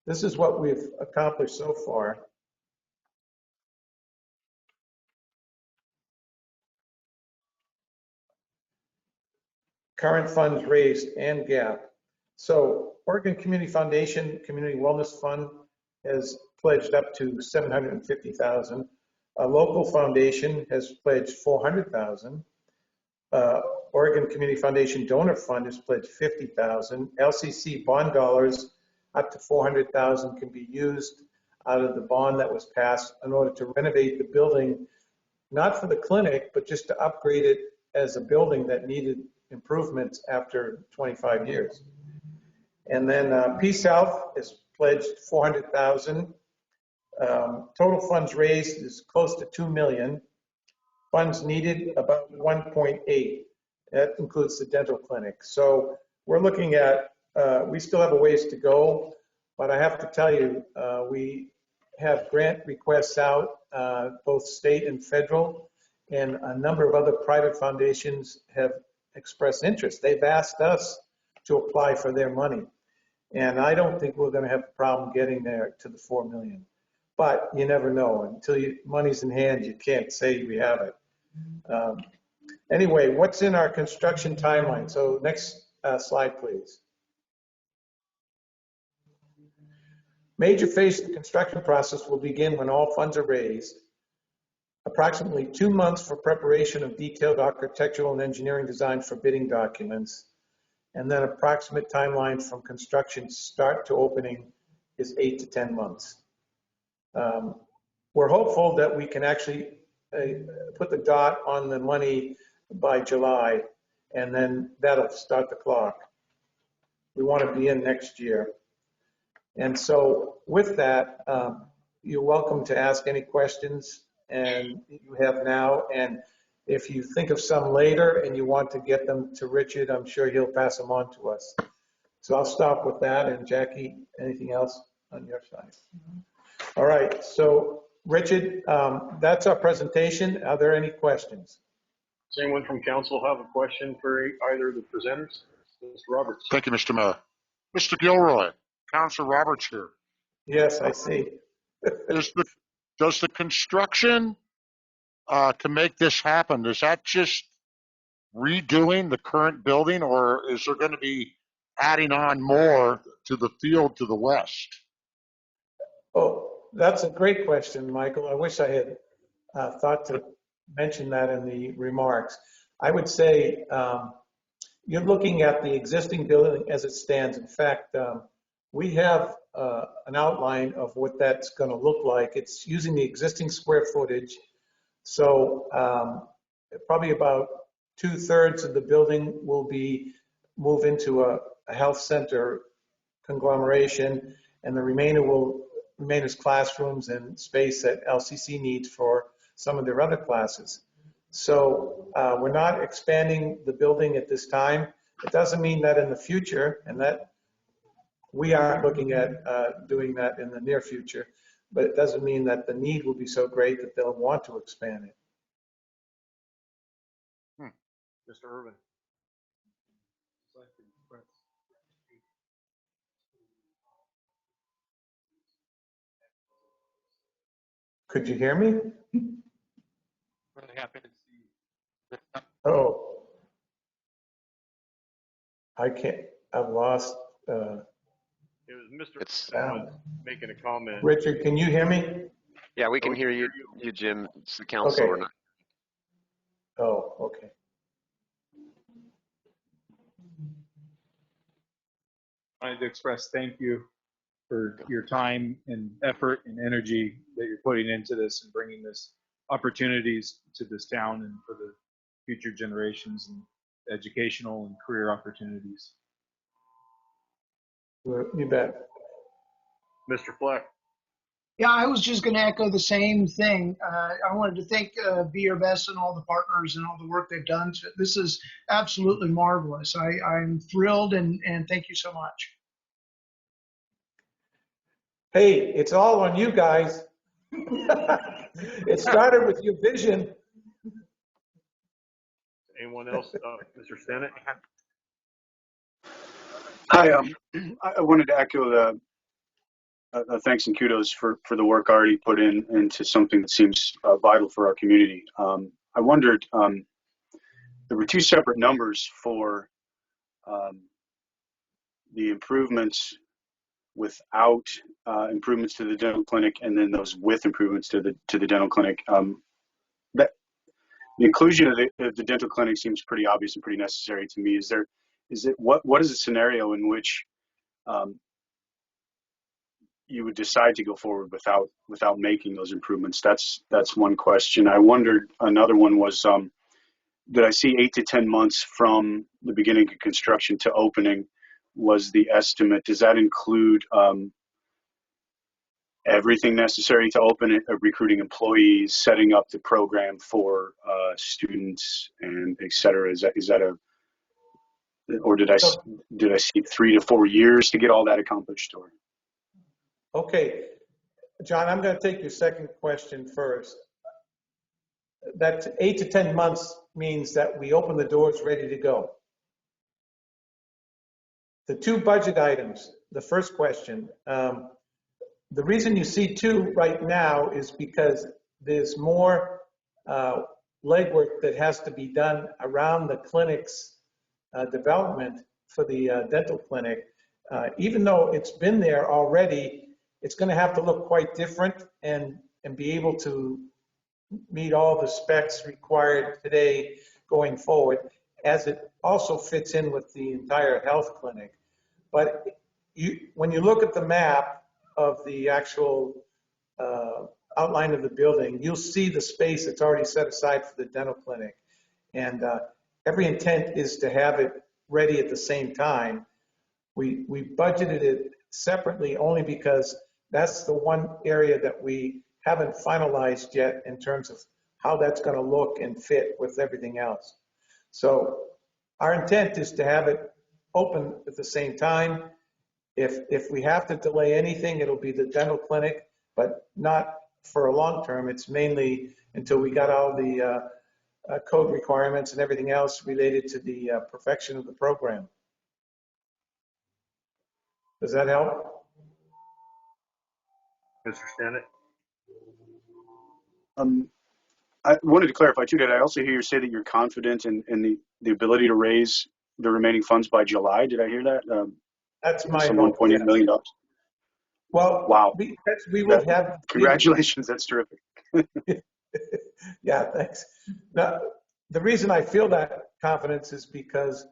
This is what we've accomplished so far. Current funds raised and gap. So Oregon Community Foundation Community Wellness Fund has pledged up to 750,000. A local foundation has pledged 400,000. Oregon Community Foundation Donor Fund has pledged 50,000. LCC bond dollars up to 400,000 can be used out of the bond that was passed in order to renovate the building, not for the clinic, but just to upgrade it as a building that needed improvements after 25 years. And then Peace Health has pledged 400,000. Total funds raised is close to 2 million. Funds needed about 1.8. That includes the dental clinic. So we're looking at, we still have a ways to go, but I have to tell you, we have grant requests out, both state and federal, and a number of other private foundations have expressed interest. They've asked us to apply for their money. And I don't think we're going to have a problem getting there to the 4 million. But you never know. Until money's in hand, you can't say we have it. Anyway, what's in our construction timeline? So next slide, please. Major phase of the construction process will begin when all funds are raised. Approximately 2 months for preparation of detailed architectural and engineering design for bidding documents. And then approximate timeline from construction start to opening is 8 to 10 months. We're hopeful that we can actually put the dot on the money by July, and then that'll start the clock. We want to be in next year. And so with that, you're welcome to ask any questions and you have now. And if you think of some later and you want to get them to Richard, I'm sure he'll pass them on to us. So I'll stop with that. And Jackie, anything else on your side? All right. So Richard, that's our presentation. Are there any questions? Does anyone from council have a question for either of the presenters? Mr. Roberts. Thank you, Mr. Mayor. Mr. Gilroy, Councilor Roberts here. Yes, I see. Does the construction to make this happen, is that just redoing the current building, or is there going to be adding on more to the field to the west? Oh, that's a great question, Michael. I wish I had thought to mention that in the remarks. I would say you're looking at the existing building as it stands. In fact, we have an outline of what that's going to look like. It's using the existing square footage. So probably about 2/3 of the building will be moved into a health center conglomeration, and the remainder will remain as classrooms and space that LCC needs for some of their other classes. So we're not expanding the building at this time. It doesn't mean that in the future, and that we aren't looking at doing that in the near future, but it doesn't mean that the need will be so great that they'll want to expand it. Mr. Irvin. Could you hear me? Really happy to see. Oh, I can't, I've lost It was Mr. sound. making a comment. Richard, can you hear me? Yeah, we can hear you, Jim. It's the council Okay. or not. Oh, okay. I wanted to express thank you for your time and effort and energy that you're putting into this and bringing this opportunities to this town and for the future generations and educational and career opportunities. You bet. Mr. Fleck. Yeah, I was just going to echo the same thing. I wanted to thank Be Your Best and all the partners and all the work they've done. This is absolutely marvelous. I'm thrilled and thank you so much. Hey, it's all on you guys. It started with your vision. Anyone else? Mr. Stennett? Hi, I wanted to echo the thanks and kudos for the work already put into something that seems vital for our community. I wondered, there were two separate numbers for the improvements without improvements to the dental clinic, and then those with improvements to the dental clinic. That the inclusion of the dental clinic seems pretty obvious and pretty necessary to me. What is a scenario in which you would decide to go forward without making those improvements? That's one question. I wondered, another one was, did I see 8 to 10 months from the beginning of construction to opening was the estimate? Does that include everything necessary to open it, recruiting employees, setting up the program for students, and et cetera? Is that a, or did I see 3 to 4 years to get all that accomplished? Or Okay, John, I'm going to take your second question first. That 8 to 10 months means that we open the doors ready to go. The two budget items, the first question, the reason you see two right now is because there's more legwork that has to be done around the clinic's development for the dental clinic. Even though it's been there already, it's going to have to look quite different and be able to meet all the specs required today going forward, as it also fits in with the entire health clinic. But when you look at the map of the actual outline of the building, you'll see the space that's already set aside for the dental clinic. And every intent is to have it ready at the same time. We budgeted it separately only because that's the one area that we haven't finalized yet in terms of how that's going to look and fit with everything else. So our intent is to have it open at the same time. If we have to delay anything, it'll be the dental clinic, but not for a long term. It's mainly until we got all the code requirements and everything else related to the perfection of the program. Does that help? Mr. Stennett? I wanted to clarify too, did I also hear you say that you're confident in the ability to raise the remaining funds by July? Did I hear that? That's my some hope, $1.8 million. Well, wow. We will have. Congratulations, that's terrific. Yeah, thanks. Now, the reason I feel that confidence is because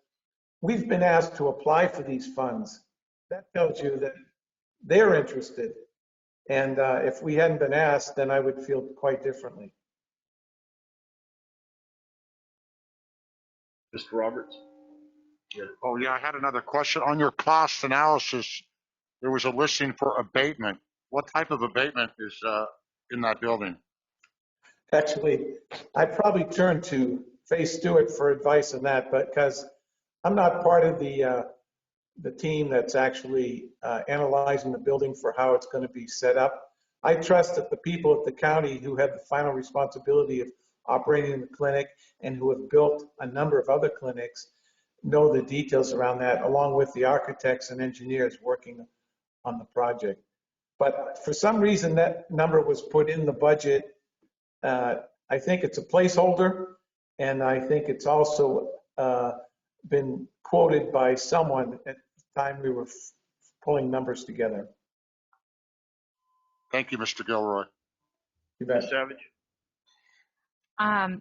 we've been asked to apply for these funds. That tells you that they're interested. And if we hadn't been asked, then I would feel quite differently. Mr. Roberts? Oh, yeah, I had another question. On your cost analysis, there was a listing for abatement. What type of abatement is in that building? Actually, I probably turn to Faye Stewart for advice on that, but because I'm not part of the team that's actually analyzing the building for how it's going to be set up. I trust that the people at the county who have the final responsibility of operating the clinic and who have built a number of other clinics know the details around that, along with the architects and engineers working on the project. But for some reason, that number was put in the budget. I think it's a placeholder, and I think it's also been quoted by someone at the time we were pulling numbers together. Thank you, Mr. Gilroy. You bet. Ms. Savage?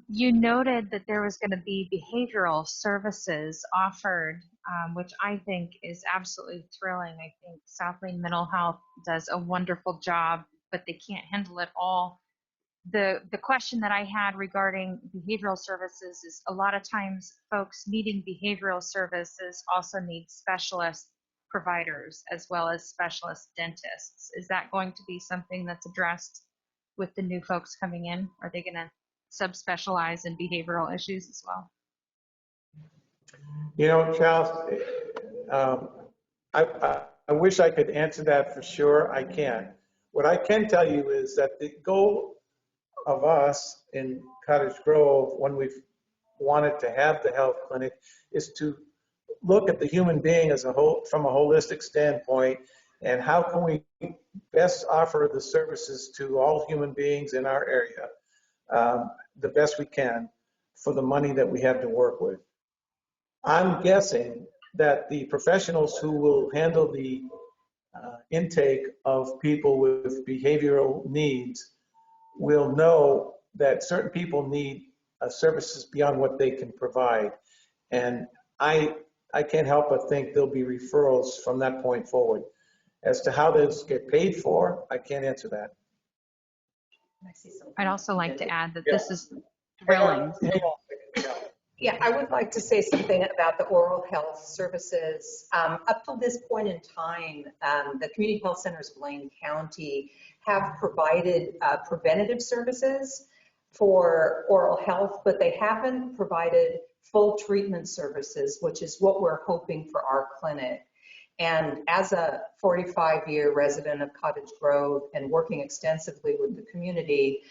You noted that there was going to be behavioral services offered, which I think is absolutely thrilling. I think South Lane Mental Health does a wonderful job, but they can't handle it all. The question that I had regarding behavioral services is a lot of times folks needing behavioral services also need specialist providers as well as specialist dentists. Is that going to be something that's addressed with the new folks coming in? Are they going to subspecialize in behavioral issues as well? You know, Charles, I wish I could answer that for sure. I can't. What I can tell you is that the goal of us in Cottage Grove, when we've wanted to have the health clinic, is to look at the human being as a whole, from a holistic standpoint, and how can we best offer the services to all human beings in our area the best we can for the money that we have to work with. I'm guessing that the professionals who will handle the intake of people with behavioral needs will know that certain people need services beyond what they can provide. And I can't help but think there'll be referrals from that point forward. As to how those get paid for, I can't answer that. I'd also like to add that Yeah. this is thrilling. Hang on a second. Yeah, I would like to say something about the oral health services. Up till this point in time, the community health centers of Lane County have provided preventative services for oral health, but they haven't provided full treatment services, which is what we're hoping for our clinic. And as a 45-year resident of Cottage Grove and working extensively with the community,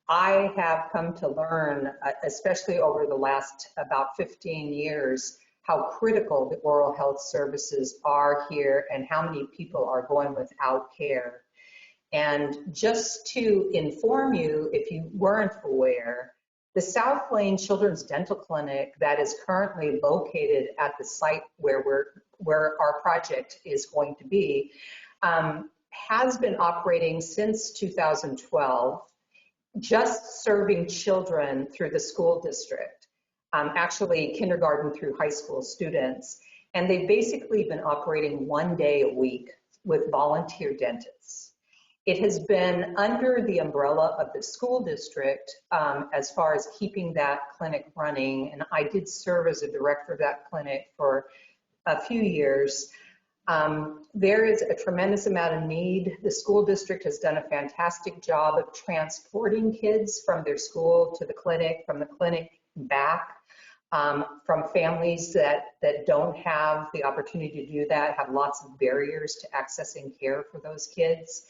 I have come to learn, especially over the last about 15 years, how critical the oral health services are here and how many people are going without care. And just to inform you, if you weren't aware, the South Lane Children's Dental Clinic that is currently located at the site where our project is going to be has been operating since 2012. Just serving children through the school district, actually kindergarten through high school students. And they've basically been operating 1 day a week with volunteer dentists. It has been under the umbrella of the school district as far as keeping that clinic running. And I did serve as a director of that clinic for a few years. There is a tremendous amount of need. The school district has done a fantastic job of transporting kids from their school to the clinic, from the clinic back, from families that don't have the opportunity to do that, have lots of barriers to accessing care for those kids.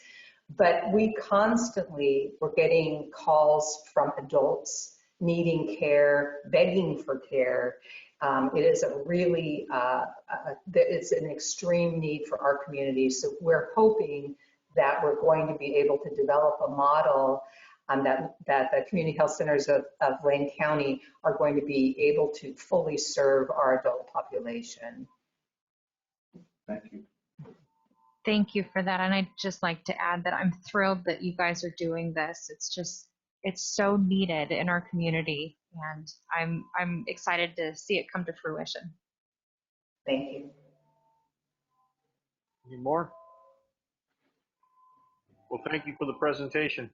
But we constantly were getting calls from adults needing care, begging for care. It is a really, it's an extreme need for our community. So we're hoping that we're going to be able to develop a model that the community health centers of Lane County are going to be able to fully serve our adult population. Thank you. Thank you for that. And I'd just like to add that I'm thrilled that you guys are doing this. It's so needed in our community, and I'm excited to see it come to fruition. Thank you. Any more? Well, thank you for the presentation.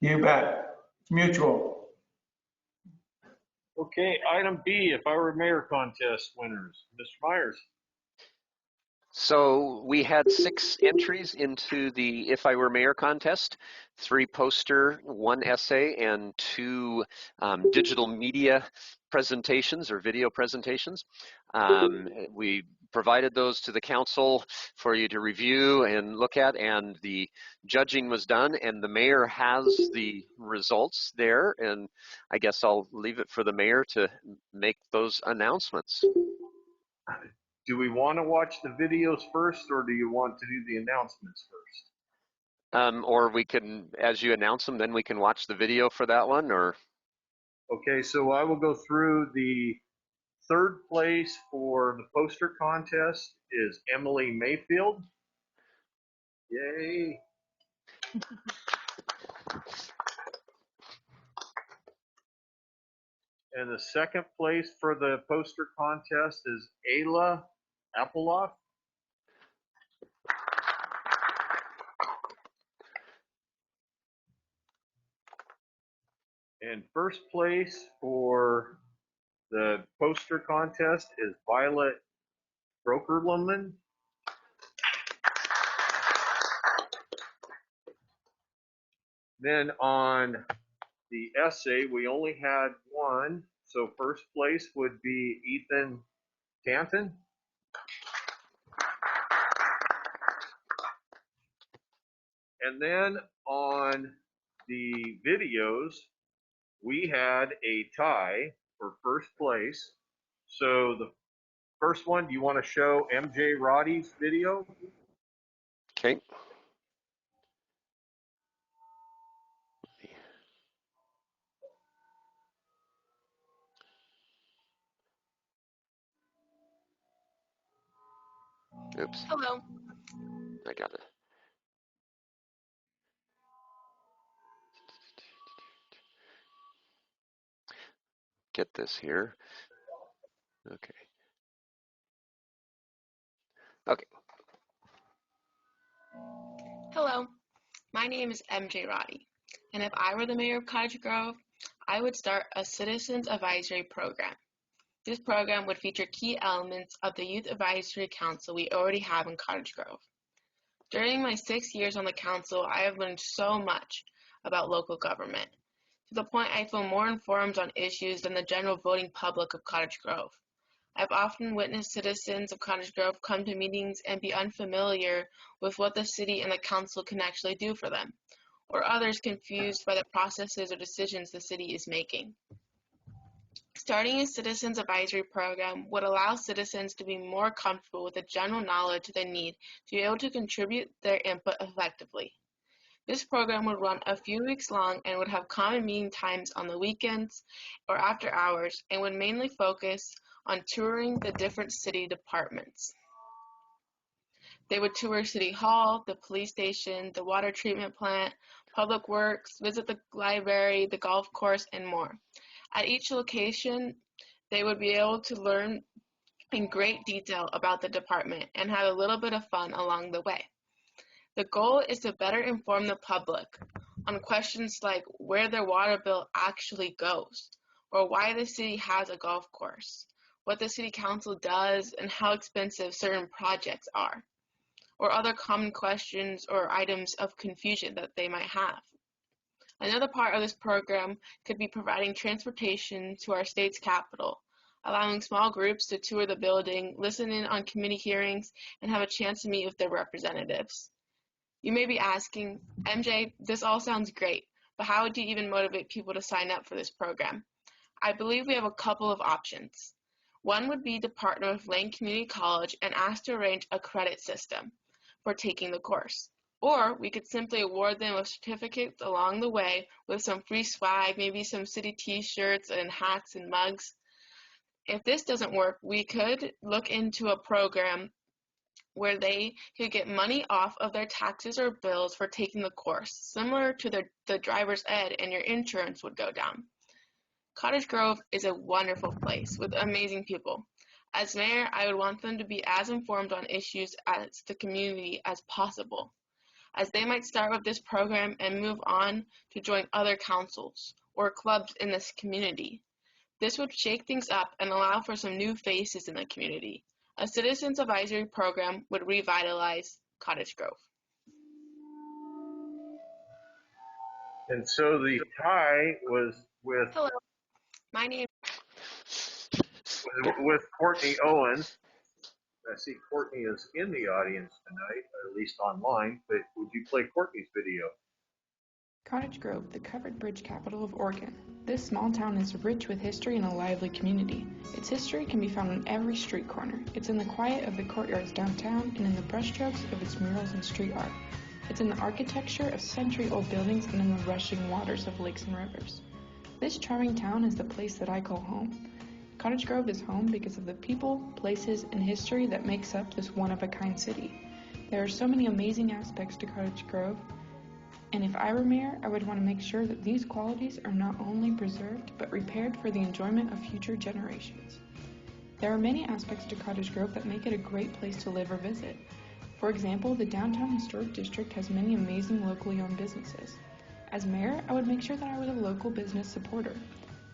You bet. It's mutual. Okay, item B, if I were mayor contest winners. Mr. Myers. So we had 6 entries into the If I Were Mayor contest, 3 poster, 1 essay, and 2 digital media presentations or video presentations. We provided those to the council for you to review and look at, and the judging was done, and the mayor has the results there, and I guess I'll leave it for the mayor to make those announcements. Do we want to watch the videos first, or do you want to do the announcements first? Or we can, as you announce them, then we can watch the video for that one, or? Okay, so I will go through. The third place for the poster contest is Emily Mayfield. Yay. And the second place for the poster contest is Ayla Appleloff. And first place for the poster contest is Violet Brokerlundman. Then on the essay, we only had one. So first place would be Ethan Tanton. And then on the videos, we had a tie for first place. So the first one, do you want to show MJ Roddy's video? Okay. Oops. Hello. I got it. Get this here. Okay. Okay. Hello. My name is MJ Roddy, and if I were the mayor of Cottage Grove, I would start a citizens advisory program. This program would feature key elements of the Youth Advisory Council we already have in Cottage Grove. During my 6 years on the council, I have learned so much about local government, to the point I feel more informed on issues than the general voting public of Cottage Grove. I've often witnessed citizens of Cottage Grove come to meetings and be unfamiliar with what the city and the council can actually do for them, or others confused by the processes or decisions the city is making. Starting a citizens advisory program would allow citizens to be more comfortable with the general knowledge they need to be able to contribute their input effectively. This program would run a few weeks long and would have common meeting times on the weekends or after hours, and would mainly focus on touring the different city departments. They would tour City Hall, the police station, the water treatment plant, Public Works, visit the library, the golf course, and more. At each location, they would be able to learn in great detail about the department and have a little bit of fun along the way. The goal is to better inform the public on questions like where their water bill actually goes, or why the city has a golf course, what the city council does, and how expensive certain projects are, or other common questions or items of confusion that they might have. Another part of this program could be providing transportation to our state's capital, allowing small groups to tour the building, listen in on committee hearings, and have a chance to meet with their representatives. You may be asking, MJ, this all sounds great, but how would you even motivate people to sign up for this program? I believe we have a couple of options. One would be to partner with Lane Community College and ask to arrange a credit system for taking the course. Or we could simply award them with certificates along the way with some free swag, maybe some city t-shirts and hats and mugs. If this doesn't work, we could look into a program where they could get money off of their taxes or bills for taking the course, similar to the driver's ed, and your insurance would go down. Cottage Grove is a wonderful place with amazing people. As mayor, I would want them to be as informed on issues as the community as possible, as they might start with this program and move on to join other councils or clubs in this community. This would shake things up and allow for some new faces in the community. A citizens advisory program would revitalize Cottage Grove. And so the tie was with Hello, my name Courtney Owens. I see Courtney is in the audience tonight, or at least online, but would you play Courtney's video? Cottage Grove, the covered bridge capital of Oregon. This small town is rich with history and a lively community. Its history can be found on every street corner. It's in the quiet of the courtyards downtown and in the brushstrokes of its murals and street art. It's in the architecture of century-old buildings and in the rushing waters of lakes and rivers. This charming town is the place that I call home. Cottage Grove is home because of the people, places, and history that makes up this one-of-a-kind city. There are so many amazing aspects to Cottage Grove, and if I were mayor, I would want to make sure that these qualities are not only preserved, but repaired for the enjoyment of future generations. There are many aspects to Cottage Grove that make it a great place to live or visit. For example, the Downtown Historic District has many amazing locally owned businesses. As mayor, I would make sure that I was a local business supporter.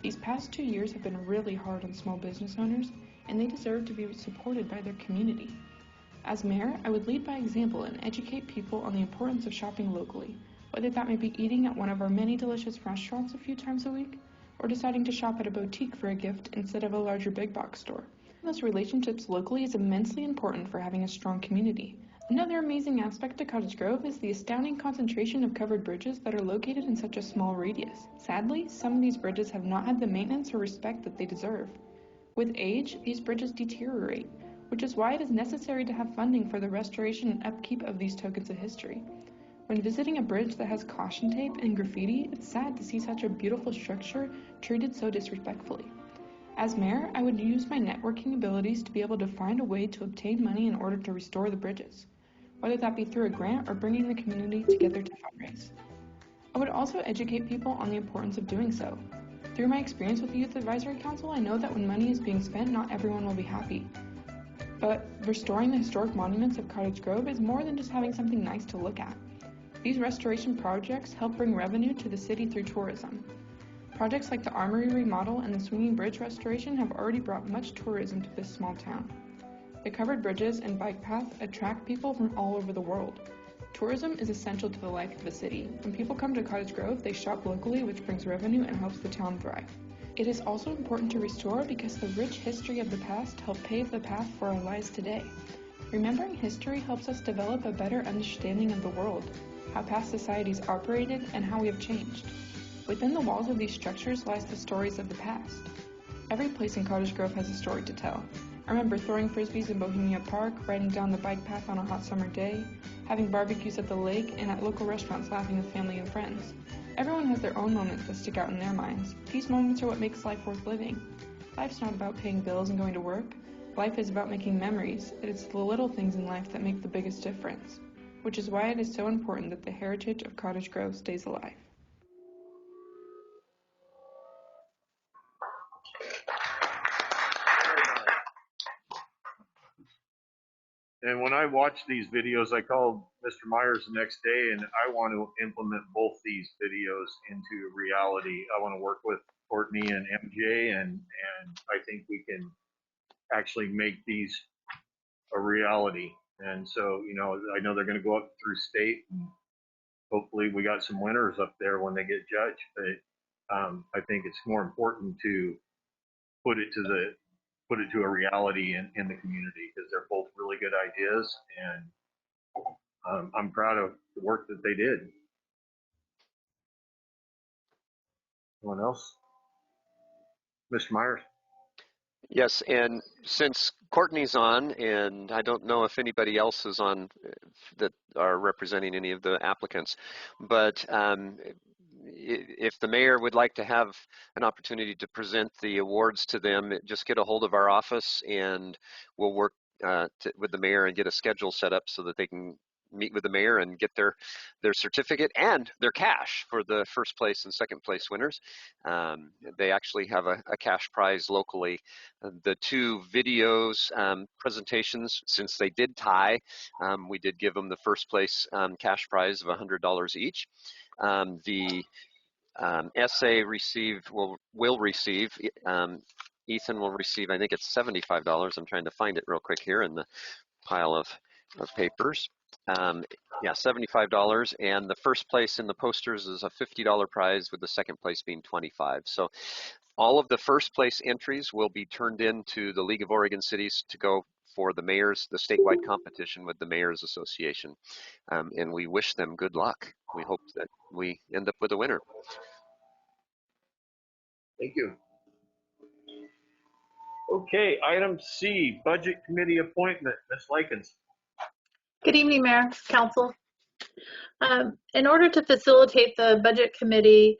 These past 2 years have been really hard on small business owners, and they deserve to be supported by their community. As mayor, I would lead by example and educate people on the importance of shopping locally, whether that may be eating at one of our many delicious restaurants a few times a week, or deciding to shop at a boutique for a gift instead of a larger big box store. Those relationships locally is immensely important for having a strong community. Another amazing aspect to Cottage Grove is the astounding concentration of covered bridges that are located in such a small radius. Sadly, some of these bridges have not had the maintenance or respect that they deserve. With age, these bridges deteriorate, which is why it is necessary to have funding for the restoration and upkeep of these tokens of history. When visiting a bridge that has caution tape and graffiti, it's sad to see such a beautiful structure treated so disrespectfully. As mayor, I would use my networking abilities to be able to find a way to obtain money in order to restore the bridges, whether that be through a grant or bringing the community together to fundraise. I would also educate people on the importance of doing so. Through my experience with the Youth Advisory Council, I know that when money is being spent, not everyone will be happy. But restoring the historic monuments of Cottage Grove is more than just having something nice to look at. These restoration projects help bring revenue to the city through tourism. Projects like the Armory remodel and the Swinging Bridge restoration have already brought much tourism to this small town. The covered bridges and bike path attract people from all over the world. Tourism is essential to the life of the city. When people come to Cottage Grove, they shop locally, which brings revenue and helps the town thrive. It is also important to restore because the rich history of the past helped pave the path for our lives today. Remembering history helps us develop a better understanding of the world, how past societies operated, and how we have changed. Within the walls of these structures lies the stories of the past. Every place in Cottage Grove has a story to tell. I remember throwing frisbees in Bohemia Park, riding down the bike path on a hot summer day, having barbecues at the lake, and at local restaurants laughing with family and friends. Everyone has their own moments that stick out in their minds. These moments are what makes life worth living. Life's not about paying bills and going to work. Life is about making memories. It's the little things in life that make the biggest difference, which is why it is so important that the heritage of Cottage Grove stays alive. And when I watch these videos, I called Mr. Myers the next day, and I want to implement both these videos into reality. I want to work with Courtney and MJ, and I think we can actually make these a reality. And so, you know, I know they're going to go up through state, and hopefully we got some winners up there when they get judged. But I think it's more important to put it to a reality in the community, because they're both really good ideas, and I'm proud of the work that they did. Anyone else? Mr. Myers? Yes, and since Courtney's on, and I don't know if anybody else is on that are representing any of the applicants, but if the mayor would like to have an opportunity to present the awards to them, just get a hold of our office and we'll work with the mayor and get a schedule set up so that they can meet with the mayor and get their certificate and their cash for the first place and second place winners. They actually have a cash prize locally. The two videos presentations, since they did tie, we did give them the first place cash prize of $100 each. The essay will receive, Ethan will receive, I think it's $75. I'm trying to find it real quick here in the pile of papers. Yeah, $75, and the first place in the posters is a $50 prize, with the second place being $25. So all of the first place entries will be turned into the League of Oregon Cities to go for the statewide competition with the Mayors Association. And we wish them good luck. We hope that we end up with a winner. Thank you. Okay, item C, Budget Committee appointment, Ms. Likens. Good evening, Mayor, Council. In order to facilitate the Budget Committee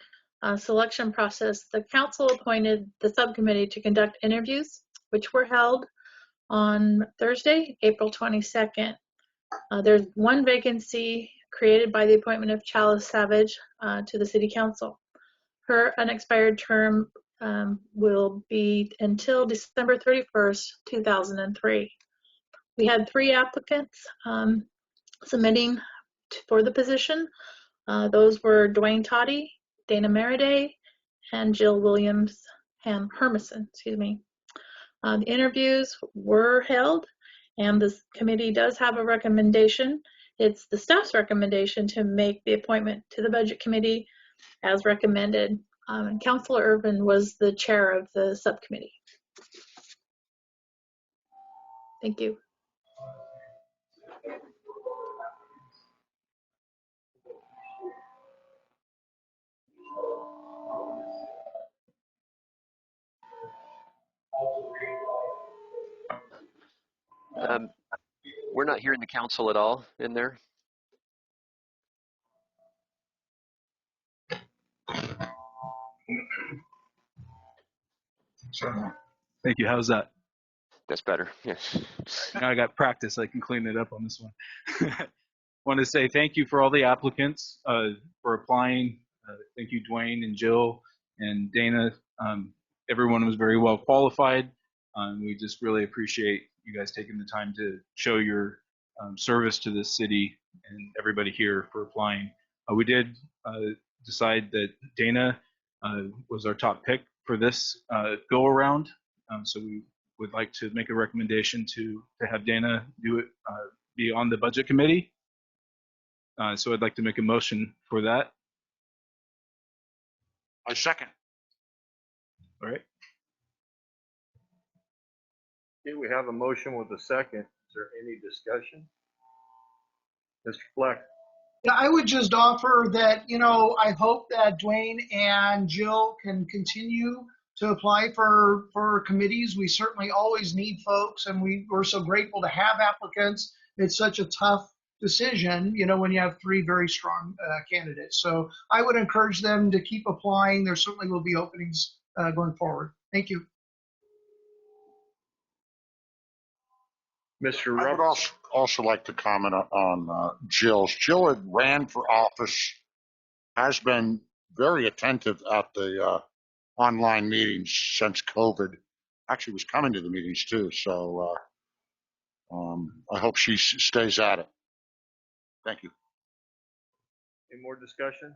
selection process, the Council appointed the subcommittee to conduct interviews, which were held on Thursday, April 22nd. There's one vacancy created by the appointment of Chalice Savage to the City Council. Her unexpired term will be until December 31st, 2003. We had 3 applicants submitting for the position. Those were Dwayne Toddy, Dana Meriday, and Jill Williams Hermison. The interviews were held, and this committee does have a recommendation. It's the staff's recommendation to make the appointment to the Budget Committee as recommended. And Councilor Irvin was the chair of the subcommittee. Thank you. We're not hearing the council at all in there. Thank you. How's that? That's better. Yes. Now I got practice. I can clean it up on this one. Want to say thank you for all the applicants for applying. Thank you, Dwayne and Jill and Dana. Everyone was very well qualified. We just really appreciate you guys taking the time to show your service to the city and everybody here for applying. We did decide that Dana was our top pick for this go around. So we would like to make a recommendation to have Dana do it, be on the Budget Committee. So I'd like to make a motion for that. I second. All right. Okay, we have a motion with a second. Is there any discussion? Mr. Fleck. Yeah, I would just offer that, I hope that Dwayne and Jill can continue to apply for committees. We certainly always need folks, and we're so grateful to have applicants. It's such a tough decision, when you have 3 very strong candidates. So I would encourage them to keep applying. There certainly will be openings going forward. Thank you. Mr. I would also like to comment on Jill's. Jill had ran for office, has been very attentive at the online meetings since COVID. Actually was coming to the meetings too. So I hope she stays at it. Thank you. Any more discussion?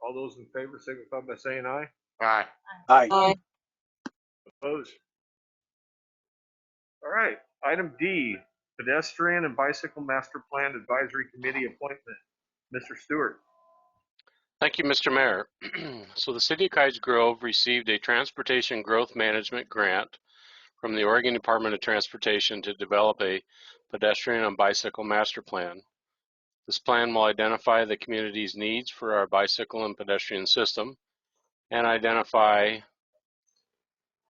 All those in favor signify by saying aye. Aye. Aye. Opposed? All right. Item D, Pedestrian and Bicycle Master Plan Advisory Committee appointment. Mr. Stewart. Thank you, Mr. Mayor. So the City of Cottage Grove received a Transportation Growth Management grant from the Oregon Department of Transportation to develop a pedestrian and bicycle master plan. This plan will identify the community's needs for our bicycle and pedestrian system and identify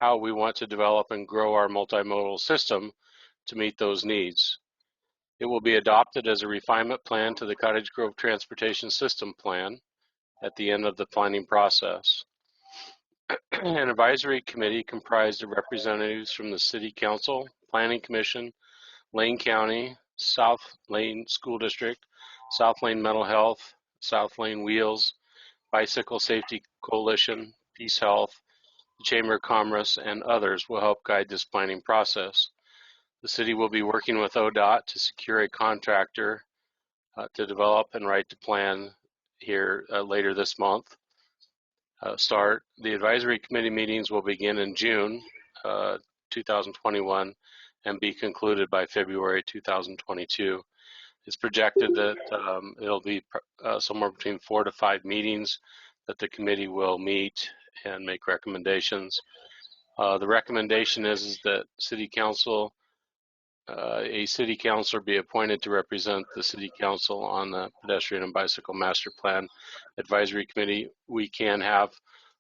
how we want to develop and grow our multimodal system to meet those needs. It will be adopted as a refinement plan to the Cottage Grove Transportation System Plan at the end of the planning process. An advisory committee comprised of representatives from the City Council, Planning Commission, Lane County, South Lane School District, South Lane Mental Health, South Lane Wheels, Bicycle Safety Coalition, Peace Health, the Chamber of Commerce, and others will help guide this planning process. The city will be working with ODOT to secure a contractor to develop and write the plan here later this month. The advisory committee meetings will begin in June 2021 and be concluded by February 2022. It's projected that it'll be somewhere between 4 to 5 meetings that the committee will meet and make recommendations. The recommendation is that a city councilor be appointed to represent the city council on the pedestrian and bicycle master plan advisory committee. We can have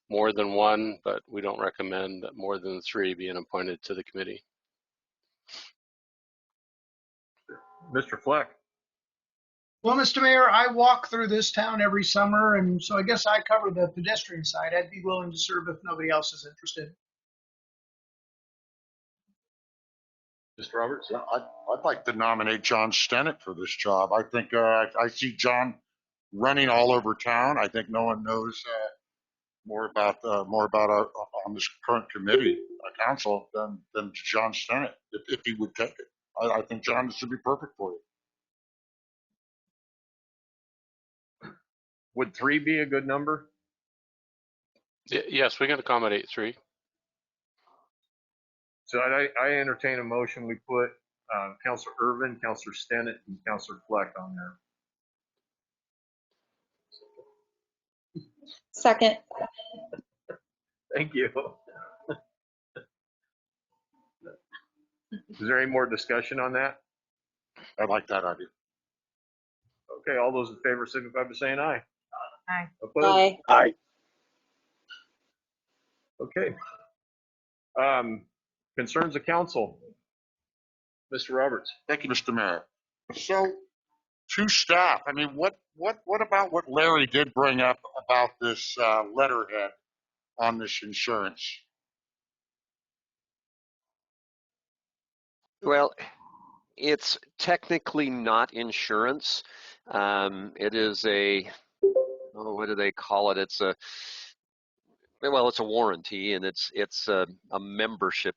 more than one, but we don't recommend more than 3 being appointed to the committee. Mr. Fleck. Well, Mr. Mayor, I walk through this town every summer, and so I guess I cover the pedestrian side. I'd be willing to serve if nobody else is interested. Mr. Roberts? Yeah, I'd like to nominate John Stennett for this job. I think I see John running all over town. I think no one knows more about our on this current committee council than John Stennett if he would take it. I think John should be perfect for you. Would 3 be a good number? Yes, we can accommodate 3. So I entertain a motion. We put Councilor Irvin, Councilor Stennett, and Councilor Fleck on there. Second. Thank you. Is there any more discussion on that? I like that idea. Okay, all those in favor signify by saying aye. Aye. Opposed? Aye. Aye. Okay. Concerns of council. Mr. Roberts. Thank you, Mr. Mayor. So, to staff, I mean, what about what Larry did bring up about this letterhead on this insurance? Well, it's technically not insurance. It is what do they call it? It's a warranty, and it's a membership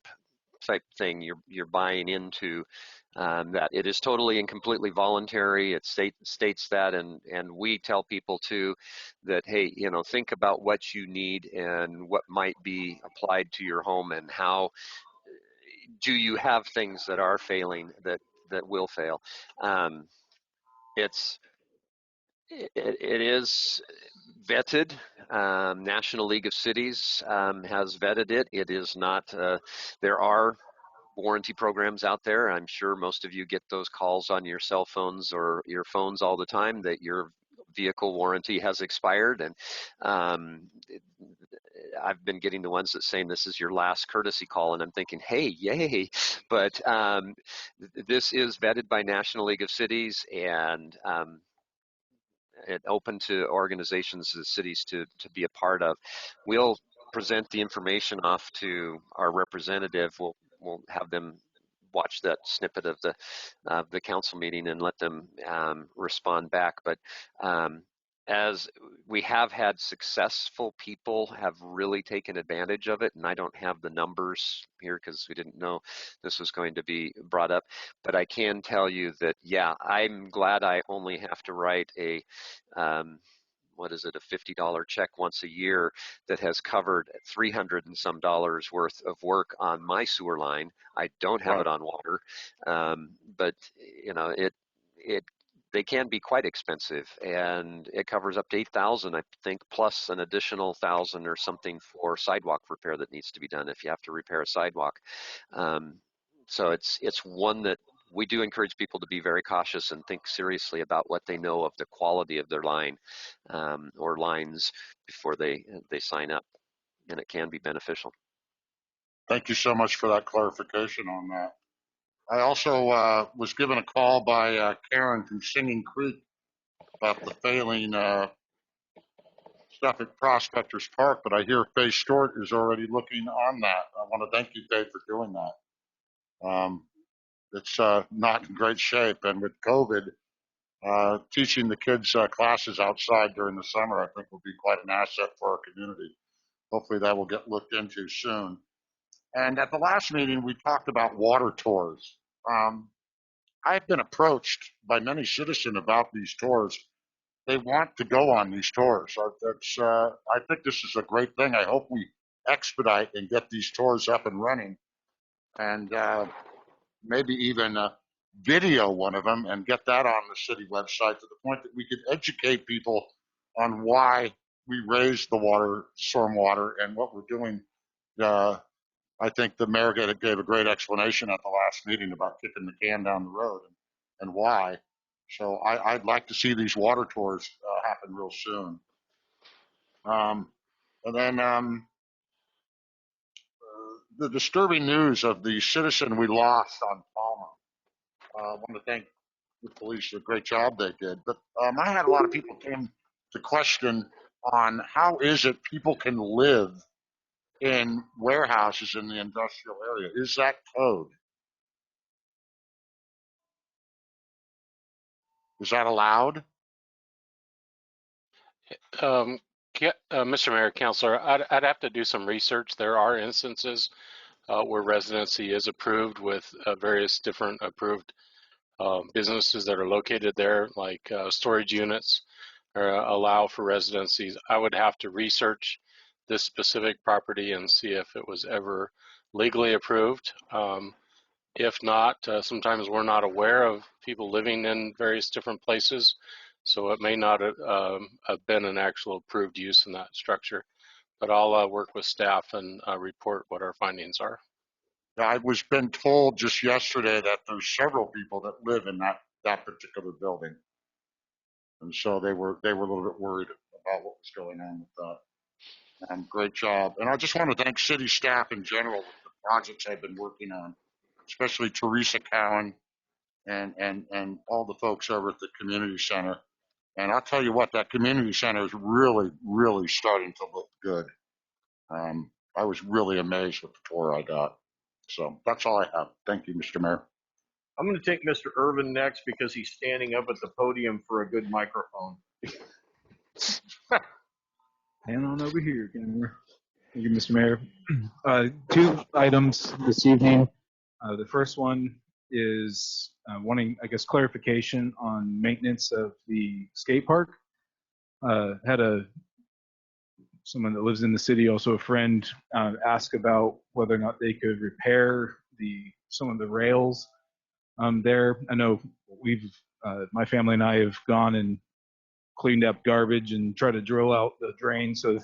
type thing you're buying into. That it is totally and completely voluntary. It states that, and we tell people too that, hey, think about what you need and what might be applied to your home, and how do you have things that are failing that will fail. It is vetted. National League of Cities has vetted it. It is not. There are warranty programs out there. I'm sure most of you get those calls on your cell phones or your phones all the time that your vehicle warranty has expired, and I've been getting the ones that saying this is your last courtesy call, and I'm thinking, hey, yay. But this is vetted by National League of Cities, and it open to organizations, the cities to be a part of. We'll present the information off to our representative. We'll have them watch that snippet of the council meeting and let them respond back. But as we have had successful people have really taken advantage of it, and I don't have the numbers here because we didn't know this was going to be brought up, but I can tell you that, yeah, I'm glad I only have to write a what is it, a $50 check once a year that has covered $300 and some worth of work on my sewer line. I don't have it on water, but they can be quite expensive, and it covers up to $8,000, I think, plus an additional $1,000 or something for sidewalk repair that needs to be done if you have to repair a sidewalk. So it's one that we do encourage people to be very cautious and think seriously about what they know of the quality of their line or lines before they sign up, and it can be beneficial. Thank you so much for that clarification on that. I also was given a call by Karen from Singing Creek about the failing stuff at Prospectors Park, but I hear Faye Stewart is already looking on that. I want to thank you, Faye, for doing that. it's not in great shape. And with COVID, teaching the kids classes outside during the summer, I think will be quite an asset for our community. Hopefully that will get looked into soon. And at the last meeting, we talked about water tours. I've been approached by many citizens about these tours. They want to go on these tours. I think this is a great thing. I hope we expedite and get these tours up and running, and maybe even video one of them and get that on the city website to the point that we could educate people on why we raise the water, stormwater, and what we're doing. I think the mayor gave a great explanation at the last meeting about kicking the can down the road and why. So I'd like to see these water tours happen real soon. And then the disturbing news of the citizen we lost on Palmer. I want to thank the police for the great job they did. But I had a lot of people came to question on how is it people can live in warehouses in the industrial area. Is that code? Is that allowed? Mr. Mayor, Councilor, I'd have to do some research. There are instances where residency is approved with various different approved businesses that are located there, like storage units allow for residencies. I would have to research this specific property and see if it was ever legally approved. If not, sometimes we're not aware of people living in various different places, so it may not have been an actual approved use in that structure. But I'll work with staff and report what our findings are. I was been told just yesterday that there's several people that live in that particular building, and so they were a little bit worried about what was going on with that. Great job, and I just want to thank city staff in general with the projects I've been working on, especially Teresa Cowan and all the folks over at the community center. And I'll tell you what, that community center is really, really starting to look good. I was really amazed with the tour I got. So that's all I have. Thank you, Mr. Mayor. I'm going to take Mr. Irvin next because he's standing up at the podium for a good microphone. Hand on over here, camera. Thank you, Mr. Mayor. 2 items this evening. The first one is wanting, I guess, clarification on maintenance of the skate park. Had someone that lives in the city, also a friend, ask about whether or not they could repair some of the rails there. I know my family and I have gone and cleaned up garbage and tried to drill out the drain so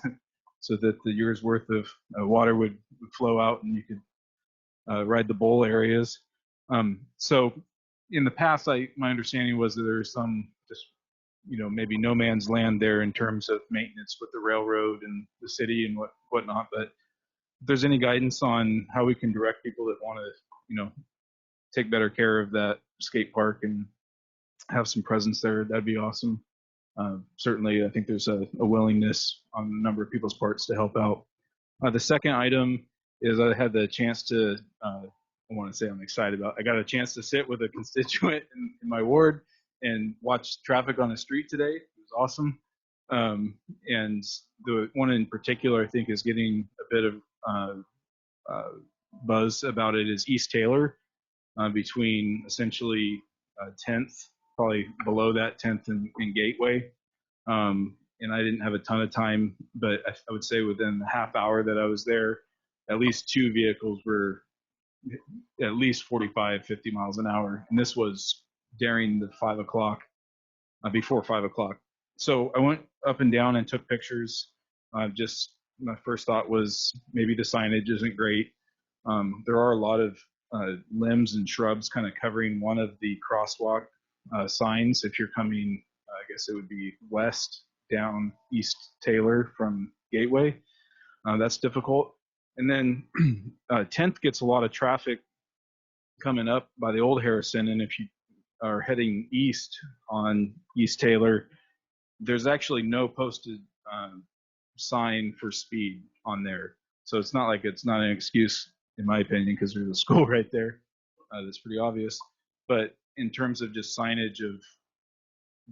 that the year's worth of water would flow out and you could ride the bowl areas. So in the past, my understanding was that there's some just, maybe no man's land there in terms of maintenance with the railroad and the city and whatnot. But if there's any guidance on how we can direct people that want to, take better care of that skate park and have some presence there, that'd be awesome. Certainly, I think there's a willingness on a number of people's parts to help out. The second item is I had the chance to, I want to say I'm excited about, I got a chance to sit with a constituent in my ward and watch traffic on the street today. It was awesome. And the one in particular I think is getting a bit of buzz about it is East Taylor, between essentially 10th, probably below that 10th and Gateway. And I didn't have a ton of time, but I would say within the half hour that I was there, at least 2 vehicles were at least 45, 50 miles an hour. And this was during the 5 o'clock, before 5 o'clock. So I went up and down and took pictures. Just my first thought was maybe the signage isn't great. There are a lot of limbs and shrubs kind of covering one of the crosswalk signs. If you're coming, I guess it would be west down East Taylor from Gateway. That's difficult. And then 10th gets a lot of traffic coming up by the old Harrison. And if you are heading east on East Taylor, there's actually no posted sign for speed on there. So it's not like it's not an excuse, in my opinion, because there's a school right there. that's pretty obvious. But in terms of just signage of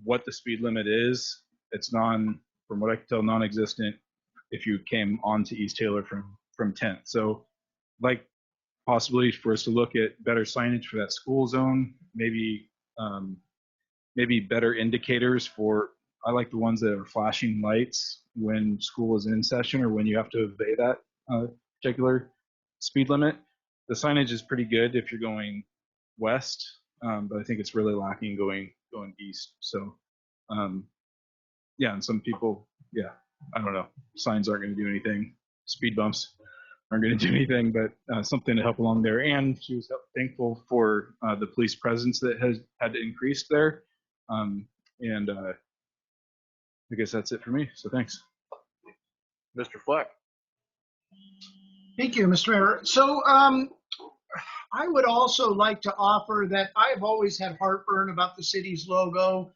what the speed limit is, it's from what I can tell, non-existent if you came onto East Taylor from 10th. So like possibly for us to look at better signage for that school zone, maybe better indicators for, I like the ones that are flashing lights when school is in session or when you have to obey that particular speed limit. The signage is pretty good if you're going west, but I think it's really lacking going east. So yeah, and some people, yeah, I don't know, signs aren't going to do anything. Speed bumps aren't going to do anything, but something to help along there. And she was thankful for the police presence that has had to increase there. And I guess that's it for me. So thanks. Mr. Fleck. Thank you, Mr. Mayor. So I would also like to offer that I've always had heartburn about the city's logo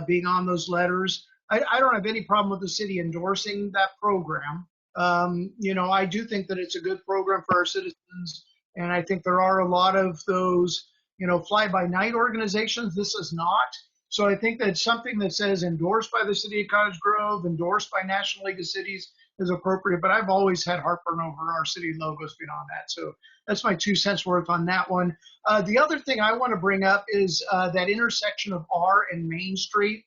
being on those letters. I don't have any problem with the city endorsing that program. You know, I do think that it's a good program for our citizens, and I think there are a lot of those, you know, fly-by-night organizations. This is not. So I think that something that says endorsed by the city of Cottage Grove, endorsed by National League of Cities is appropriate, but I've always had heartburn over our city logos beyond that. So that's my 2 cents worth on that one. The other thing I want to bring up is that intersection of R and Main Street.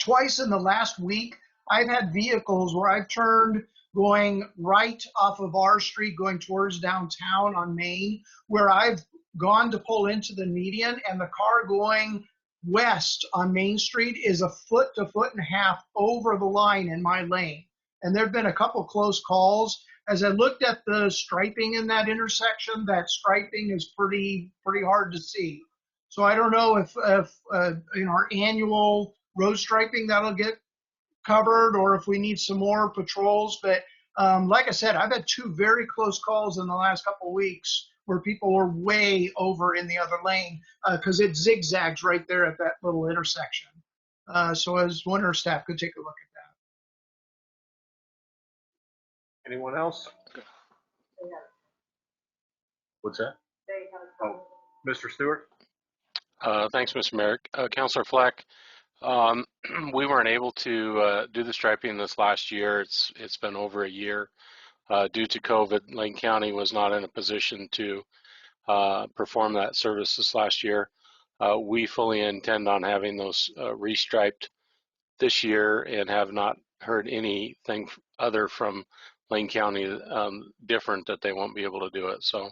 Twice in the last week, I've had vehicles where I've turned going right off of R Street, going towards downtown on Main, where I've gone to pull into the median, and the car going west on Main Street is a foot to foot and a half over the line in my lane. And there have been a couple close calls. As I looked at the striping in that intersection, that striping is pretty hard to see. So I don't know if in our annual road striping that'll get covered, or if we need some more patrols. But like I said, I've had 2 very close calls in the last couple of weeks where people were way over in the other lane because it zigzags right there at that little intersection. So I was wondering if staff could take a look at that. Anyone else? What's that? Oh, Mr. Stewart? Thanks, Mr. Merrick. Councilor Fleck, we weren't able to do the striping this last year. It's been over a year. Due to COVID, Lane County was not in a position to perform that service this last year. We fully intend on having those restriped this year and have not heard anything other from Lane County different that they won't be able to do it. So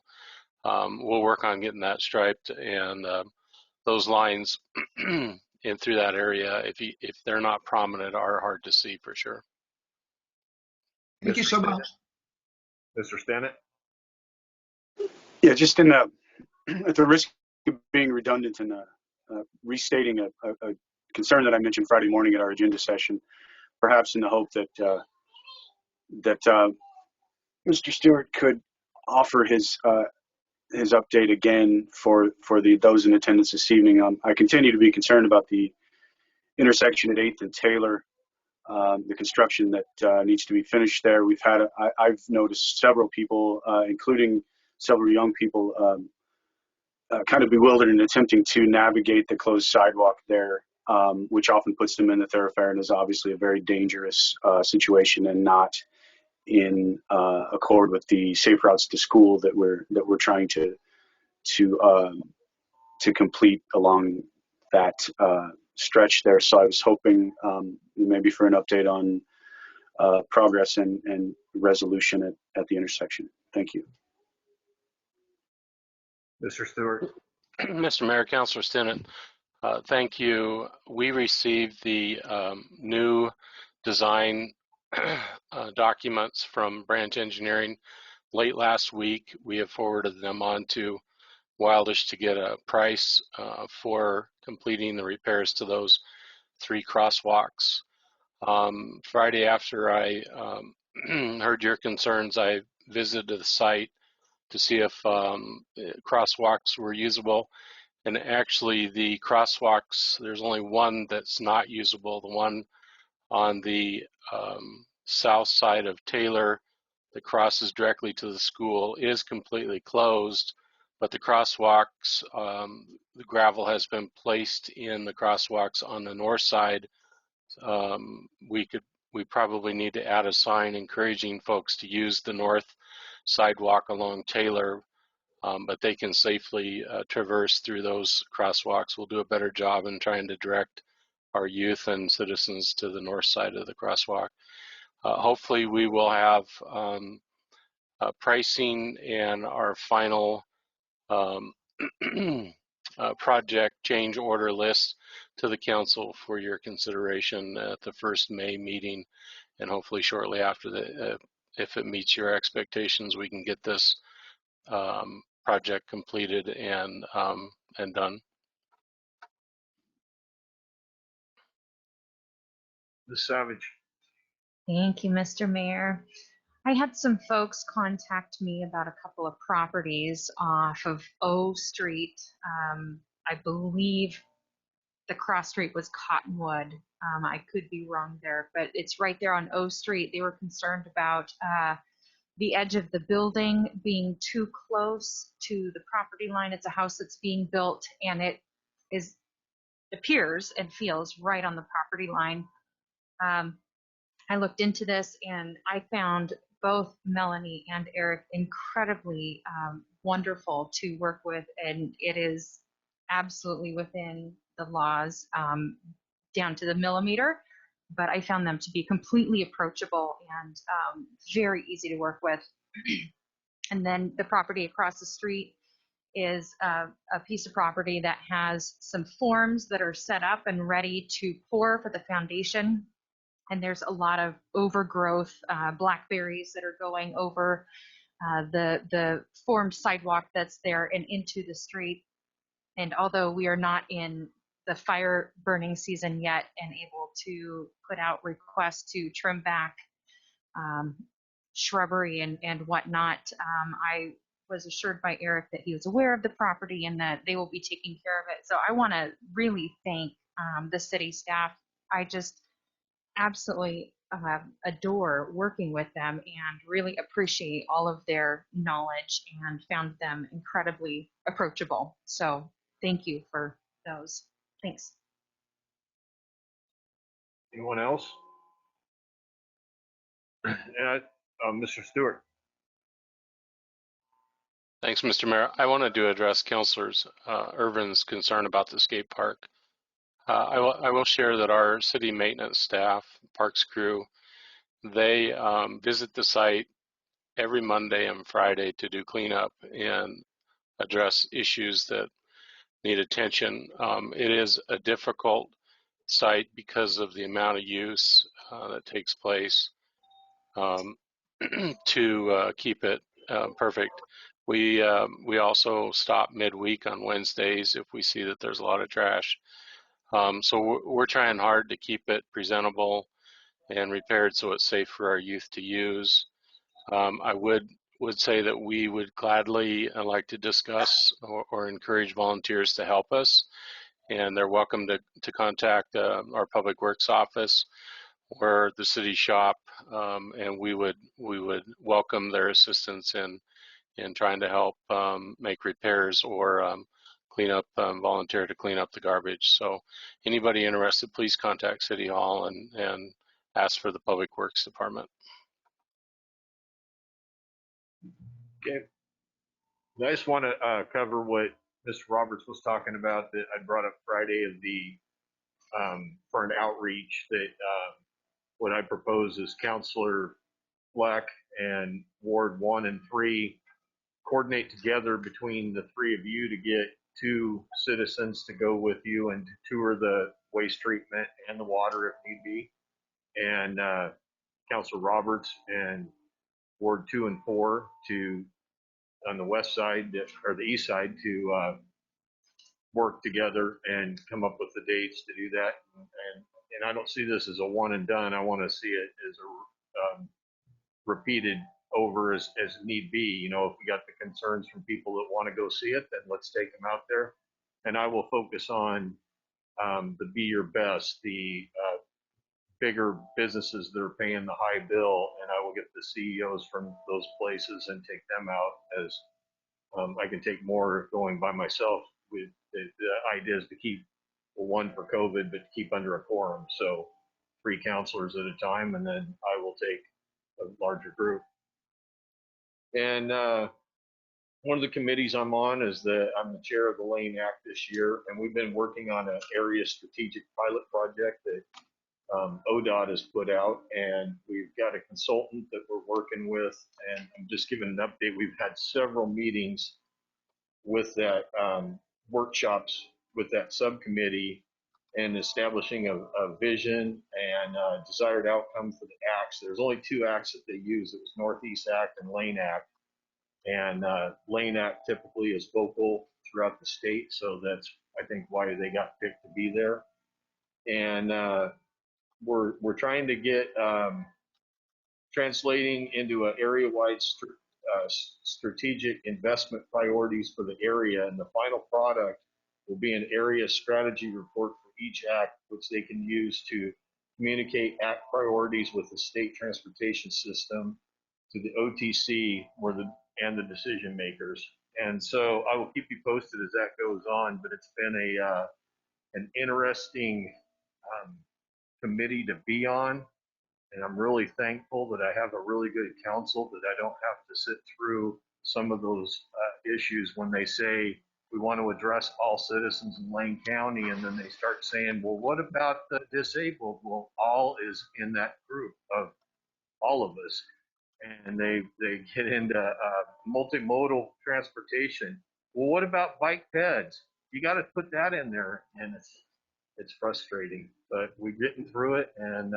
we'll work on getting that striped, and those lines in through that area, if they're not prominent, are hard to see for sure. Thank you so much. Mr. Stannett? Yeah, just in at the risk of being redundant and restating a concern that I mentioned Friday morning at our agenda session, perhaps in the hope that Mr. Stewart could offer his update again for those in attendance this evening. I continue to be concerned about the intersection at 8th and Taylor, the construction that needs to be finished there. I've noticed several people, including several young people, kind of bewildered in attempting to navigate the closed sidewalk there, which often puts them in the thoroughfare and is obviously a very dangerous situation and not in accord with the safe routes to school that we're trying to complete along that stretch there. So I was hoping maybe for an update on progress and resolution at the intersection. Thank you. Mr. Stewart? Mr. Mayor, Councilor Stinnett, thank you. We received the new design documents from Branch Engineering late last week. We have forwarded them on to Wildish to get a price for completing the repairs to those 3 crosswalks. Friday, after I heard your concerns, I visited the site to see if crosswalks were usable. And actually the crosswalks, there's only one that's not usable. The one on the south side of Taylor that crosses directly to the school is completely closed. But the crosswalks, the gravel has been placed in the crosswalks on the north side. We probably need to add a sign encouraging folks to use the north sidewalk along Taylor, but they can safely traverse through those crosswalks. We'll do a better job in trying to direct our youth and citizens to the north side of the crosswalk. Hopefully we will have pricing and our final project change order list to the council for your consideration at the first May meeting, and hopefully shortly after the, if it meets your expectations, we can get this project completed and done. Ms. Savage. Thank you, Mr. Mayor. I had some folks contact me about a couple of properties off of O Street. I believe the cross street was Cottonwood. I could be wrong there, but it's right there on O Street. They were concerned about the edge of the building being too close to the property line. It's a house that's being built, and it appears and feels right on the property line. I looked into this, and I found both Melanie and Eric incredibly wonderful to work with, and it is absolutely within the laws down to the millimeter, but I found them to be completely approachable and very easy to work with. And then the property across the street is a piece of property that has some forms that are set up and ready to pour for the foundation. And there's a lot of overgrowth, blackberries that are going over the formed sidewalk that's there and into the street. And although we are not in the fire burning season yet and able to put out requests to trim back shrubbery and whatnot, I was assured by Eric that he was aware of the property and that they will be taking care of it. So I want to really thank the city staff. I just absolutely adore working with them and really appreciate all of their knowledge and found them incredibly approachable. So thank you for those. Thanks. Anyone else? Mr. Stewart. Thanks, Mr. Mayor. I wanted to address Councilor Irvin's concern about the skate park. I will share that our city maintenance staff, parks crew, they visit the site every Monday and Friday to do cleanup and address issues that need attention. It is a difficult site because of the amount of use that takes place to keep it perfect. We also stop midweek on Wednesdays if we see that there's a lot of trash. So we're trying hard to keep it presentable and repaired so it's safe for our youth to use. I would say that we would gladly like to discuss or encourage volunteers to help us, and they're welcome to contact our Public Works office or the city shop, and we would welcome their assistance in trying to help make repairs or clean up, volunteer to clean up the garbage. So anybody interested, please contact City Hall and ask for the Public Works Department. Okay. I just want to cover what Mr. Roberts was talking about that I brought up Friday of the for an outreach that what I propose is Councilor Fleck and Ward 1 and 3 coordinate together between the three of you to get 2 citizens to go with you and to tour the waste treatment and the water if need be. And Councilor Roberts and Ward 2 and 4 to on the west side or the east side to work together and come up with the dates to do that. And I don't see this as a one and done. I want to see it as a repeated over as need be. You know, if we got the concerns from people that want to go see it, then let's take them out there. And I will focus on the Be Your Best, the bigger businesses that are paying the high bill, and I will get the CEOs from those places and take them out as I can take more going by myself. With the idea is to keep one for COVID, but keep under a quorum. So 3 counselors at a time, and then I will take a larger group. And one of the committees I'm on is I'm the chair of the Lane Act this year, and we've been working on an area strategic pilot project that ODOT has put out, and we've got a consultant that we're working with, and I'm just giving an update. We've had several meetings with that workshops with that subcommittee and establishing a vision and desired outcome for the acts. There's only 2 acts that they use. It was Northeast Act and Lane Act. And Lane Act typically is vocal throughout the state, so that's, I think, why they got picked to be there. And we're trying to get translating into an area-wide strategic investment priorities for the area, and the final product will be an area strategy report for each act, which they can use to communicate act priorities with the state transportation system to the OTC and the decision makers. And so I will keep you posted as that goes on, but it's been an interesting committee to be on. And I'm really thankful that I have a really good council, that I don't have to sit through some of those issues when they say we want to address all citizens in Lane County, and then they start saying, well, what about the disabled? Well, all is in that group of all of us. And they get into multimodal transportation. Well, what about bike peds? You got to put that in there, and it's frustrating, but we're getting through it. And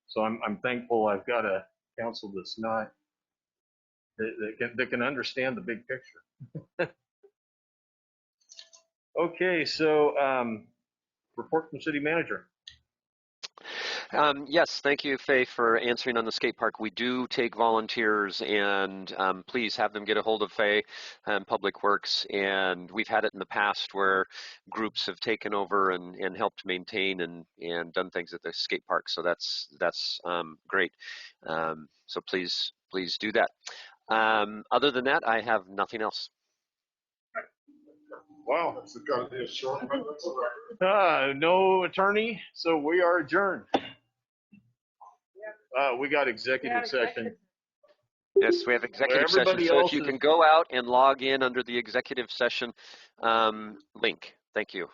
so I'm thankful I've got a council that's not that can understand the big picture. Okay, so report from city manager. Yes, thank you, Faye, for answering on the skate park. We do take volunteers, and please have them get a hold of Faye and Public Works. And we've had it in the past where groups have taken over and helped maintain and done things at the skate park. So that's great. So please do that. Other than that, I have nothing else. Wow, that's got to be a short one. No attorney, so we are adjourned. We got executive session. Yes, we have executive session. So if you can go out and log in under the executive session link. Thank you.